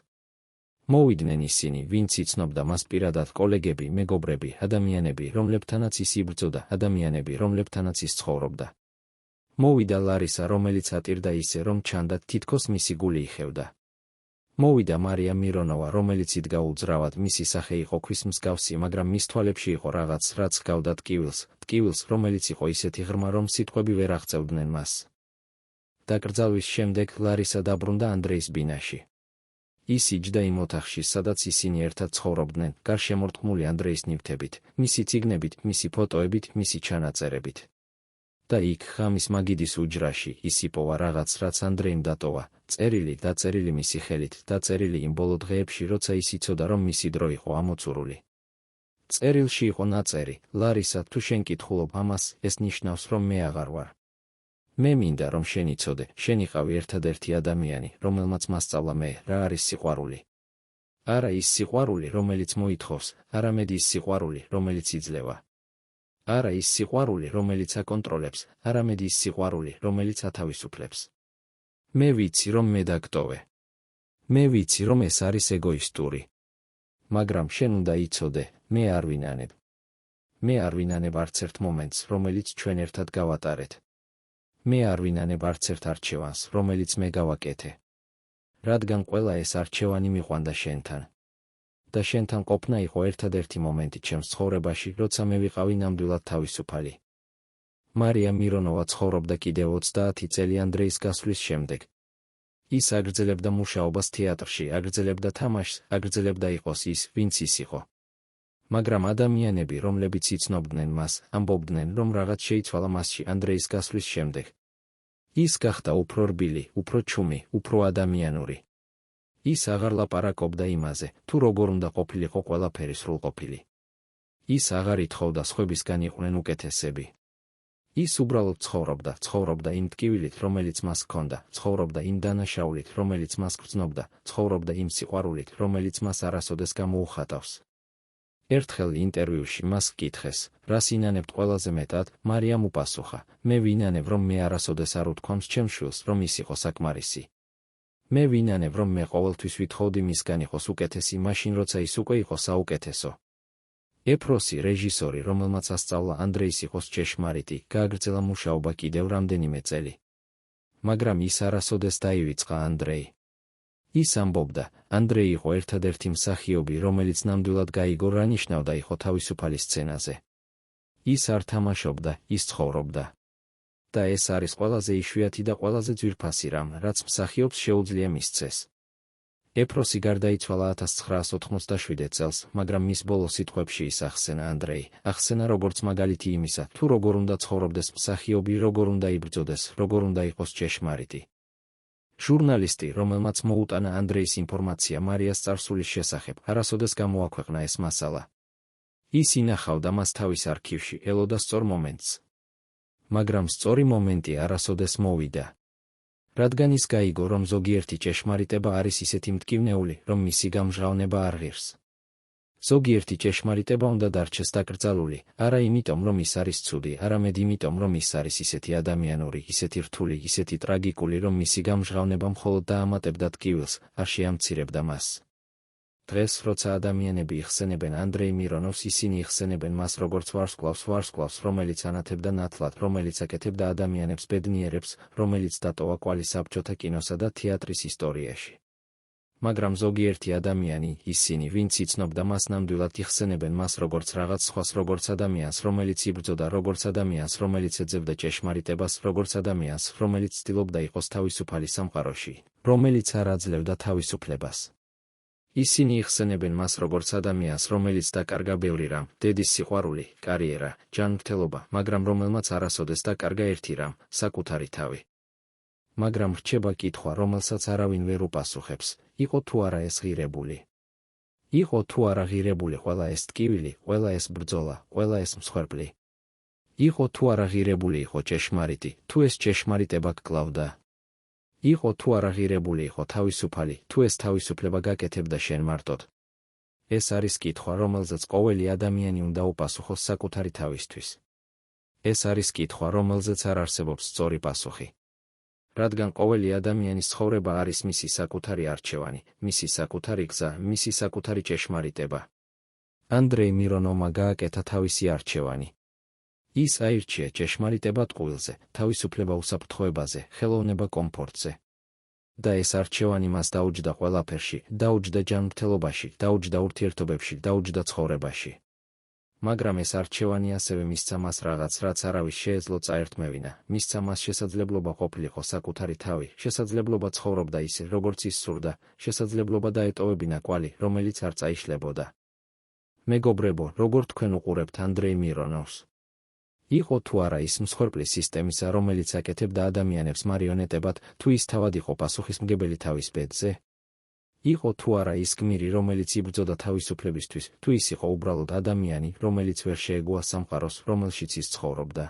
მოვიდნენ ისინი, ვინც იცნობდა მას პირადად, კოლეგები, მეგობრები, ადამიანები, რომლებთანაც ის იბრძოდა, ადამიანები, რომლებთანაც ის ცხოვრობდა. მოვიდა ლარისა, რომელიც ატირდა ისე, რომ ჩანდა, თითქოს მისი გული იხევდა. მოვიდა მარია მირონოვა, რომელიც იდგა უძრავად, მისი სახე იყო ქვის მსგავსი, მაგრამ მის თვალებში იყო რაღაც, რაც ჰგავდა ტკივილს, რომელიც იყო ისეთი ღრმა, რომ სიტყვები ვერ აღწევდნენ მას. დაკრძალვის შემდეგ ლარისა დაბრუნდა ანდრეის ბინაში. ის იჯდა იმ ოთახში, სადაც ისინი ერთად ცხოვრობდნენ, გარშემორტყმული ანდრეის ნივთებით, მისი წიგნებით, მისი ფოტოებით, მისი ჩანაწერებით. და იქ, ღამის მაგიდის უჯრაში, ის იპოვა რაღაც, რაც ანდრეიმ დატოვა, წერილი, დაწერილი მისი ხელით, დაწერილი იმ ბოლო დღეებში, როცა ის იცოდა, რომ მისი დრო იყო ამოწურული. წერილში იყო ნაწერი: ლარისა, თუ შენ კითხულობ ამას, ეს ნიშნავს, რომ მე აღარ ვარ. მე მინდა, რომ შენ იცოდე, შენ იყავი ერთადერთი ადამიანი, რომელმაც მასწავლა მე, რა არის სიყვარული. არა ის სიყვარული, რომელიც მოითხოვს, არამედ ის სიყვარული, რომელიც იძლევა. არა ის სიყვარული, რომელიც აკონტროლებს, არამედ ის სიყვარული, რომელიც ათავისუფლებს. მე ვიცი, რომ მე დაგტოვე. მე ვიცი, რომ ეს არის ეგოისტური. მაგრამ შენ უნდა იცოდე, მე არ ვინანებ. მე არ ვინანებ არც ერთ მომენტს, რომელიც ჩვენ ერთად გავატარეთ. მე არ ვინანებ არც ერთ არჩევანს, რომელიც მე გავაკეთე. რადგან ყველა ეს არჩევანი მიყვანდა შენთან. და შენთან ყოფნა იყო ერთადერთი მომენტი ჩემს ცხოვრებაში, როცა მე ვიყავი ნამდვილად თავისუფალი. მარია მირონოვა ცხოვრობდა კიდევ 30 წელი ანდრეის გასვლის შემდეგ. ის აგრძელებდა მუშაობას თეატრში, აგრძელებდა თამაშს, აგრძელებდა იყოს ის, ვინც ის იყო. მაგრამ ადამიანები, რომლებიც იცნობდნენ მას, ამბობდნენ, რომ რაღაც შეიცვალა მასში ანდრეის გასვლის შემდეგ. ის გახდა უფრო რბილი, უფრო ჩუმი, უფრო ადამიანური. ის აღარ ლაპარაკობდა იმაზე, თუ როგორ უნდა ყოფილიყო ყველაფერი სრულყოფილი. ის აღარ ითხოვდა სხვებისგან იყვნენ უკეთესები. ის უბრალოდ ცხოვრობდა იმ ტკივილით, რომელიც მას ჰქონდა, ცხოვრობდა იმ დანაშაულით, რომელიც მას გრძნობდა, ცხოვრობდა იმ სიყვარულით, რომელიც მას არასოდეს გამოუხატავს. ერთხელ ინტერვიუში მას ჰკითხეს, რას ინანებთ ყველაზე მეტად, მარიამ უპასუხა: მე ვინანებ, რომ მე არასოდეს არ უთქვამს ჩემს შვილს, რომ ის იყო საკმარისი. მე ვინანებ, რომ მე ყოველთვის ვითხოვდი მისგან იყოს უკეთესი, მაშინ როცა ის უკვე იყო საუკეთესო. ეფროსი, რეჟისორი, რომელმაც ასწავლა ანდრეის იყოს ჭეშმარიტი, გააგრძელა მუშაობა კიდევ რამდენიმე წელი. მაგრამ ის არასოდეს დაივიწყა ანდრეი. ის ამბობდა, ანდრეი იყო ერთადერთი მსახიობი, რომელიც ნამდვილად გაიგო, რა ნიშნავდა იყო თავისუფალი სცენაზე. ის არ თამაშობდა, ის ცხოვრობდა. და ეს არის ყველაზე იშვიათი და ყველაზე ძვირფასი რამ, რაც მსახიობს შეუძლია მისცეს. ეფროსი გარდაიცვალა 1987 წელს, მაგრამ მის ბოლო სიტყვებში ის ახსენა ანდრეი, ახსენა როგორც მაგალითი იმისა, თუ როგორ უნდა ცხოვრობდეს მსახიობი, როგორ უნდა იბრძოდეს, როგორ უნდა იყოს ჭეშმარიტი. ჟურნალისტი, რომელმაც მოუტანა ანდრეის ინფორმაცია მარიას წარსულის შესახებ, არასოდეს გამოაქვეყნა ეს მასალა. ის ინახავდა მას თავის არქივში, ელოდა სწორ მომენტს. მაგრამ სწორი მომენტი არასოდეს მოვიდა. რადგან ის გაიგო, რომ ზოგიერთი ჭეშმარიტება არის ისეთი მტკივნეული, რომ მისი გამჟღავნება არ ღირს. ზოგიერთი ჭეშმარიტება უნდა დარჩეს დაკრძალული, არა იმიტომ, რომ ის არის ცუდი, არამედ იმიტომ, რომ ის არის ისეთი ადამიანური, ისეთი რთული, ისეთი ტრაგიკული, რომ მისი გამჟღავნება მხოლოდ დაამატებდა ტკივილს, არ შეამცირებდა მას. დღეს, როცა ადამიანები იხსენებენ ანდრეი მირონოვს, ისინი იხსენებენ მას როგორც ვარსკვლავს, რომელიც ანათებდა ნათლად, რომელიც აკეთებდა ადამიანებს ბედნიერებს, რომელიც დატოვა კვალი საბჭოთა კინოსა და თეატრის ისტორიაში. მაგრამ ზოგიერთი ადამიანი, ისინი, ვინც იცნობდა მას, ნამდვილად იხსენებენ მას როგორც რაღაც სხვას, როგორც ადამიანს, რომელიც იბრძოდა, როგორც ადამიანს, რომელიც ეძებდა ჭეშმარიტებას, როგორც ადამიანს, რომელიც ცდილობდა იყოს თავისუფალი სამყაროში, რომელიც არ აძლევდა თავისუფლებას. ისინი იხსენებენ მას როგორც ადამიანს, რომელიც დაკარგა ბევრი რამ, დედის სიყვარული, კარიერა, ჯანმრთელობა, მაგრამ რომელმაც არასოდეს დაკარგა ერთი რამ, საკუთარი თავი. მაგრამ რჩება კითხვა, რომელსაც არავინ ვერ უპასუხებს, იყო თუ არა ეს ღირებული? იყო თუ არა ღირებული ყველა ეს ტკივილი, ყველა ეს ბრძოლა, ყველა ეს მსხვერპლი? იყო თუ არა ღირებული იყო ჭეშმარიტი, თუ ეს ჭეშმარიტება გკლავდა? იყო თუ არა ღირებული იყო თავისუფალი, თუ ეს თავისუფლება გაკეთებდა შენ მარტოდ? ეს არის კითხვა, რომელზეც ყოველი ადამიანი უნდა უპასუხოს საკუთარი თავისთვის. ეს არის კითხვა, რომელზეც არ არსებობს სწორი პასუხი. რადგან ყოველი ადამიანის ცხოვრება არის მისი საკუთარი არჩევანი, მისი საკუთარი გზა, მისი საკუთარი ჭეშმარიტება. ანდრეი მირონოვმა გააკეთა თავისი არჩევანი. ის აირჩია ჭეშმარიტება ტყუილზე, თავისუფლება უსაფრთხოებაზე, ხელოვნება კომფორტზე. და ეს არჩევანი მას დაუჯდა ყველაფერში, დაუჯდა ჯანმრთელობაში, დაუჯდა ურთიერთობებში, დაუჯდა ცხოვრებაში. მაგრამ ეს არჩევანი ასევე მისცა მას რაღაც, რაც არავის შეეძლო წაერთმევინა, მისცა მას შესაძლებლობა ყოფილიყო საკუთარი თავი, შესაძლებლობა ცხოვრობდა ისე, როგორც ის სურდა, შესაძლებლობა დაეტოვებინა კვალი, რომელიც არ წაიშლებოდა. მეგობრებო, როგორ თქვენ უყურებთ ანდრეი მირონოვს? იყო თუ არა ის მსხვერპლის სისტემისა, რომელიც აკეთებდა ადამიანებს მარიონეტებად, თუ ის თავად იყო პასუხისმგებელი თავის ბედზე? იყო თუ არა ის გმირი, რომელიც იბრძოდა თავისუფლებისთვის, თუ ის იყო უბრალოდ ადამიანი, რომელიც ვერ შეეგუა სამყაროს, რომელშიც ის ცხოვრობდა?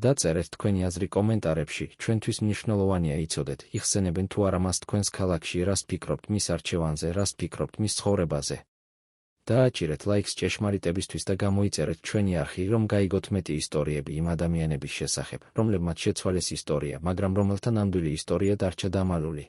დაწერეთ თქვენი აზრი კომენტარებში, ჩვენთვის მნიშვნელოვანია იცოდეთ, იხსენებენ თუ არა მას თქვენს ქალაქში, რას ფიქრობთ მის არჩევანზე, რას ფიქრობთ მის ცხოვრებაზე. დააჭირეთ ლაიქს ჭეშმარიტებისთვის და გამოიწერეთ ჩვენი არხი, რომ გაიგოთ მეტი ისტორიები იმ ადამიანების შესახებ, რომლებმაც შეცვალეს ისტორია, მაგრამ რომელთა ნამდვილი ისტორია დარჩა დამალული.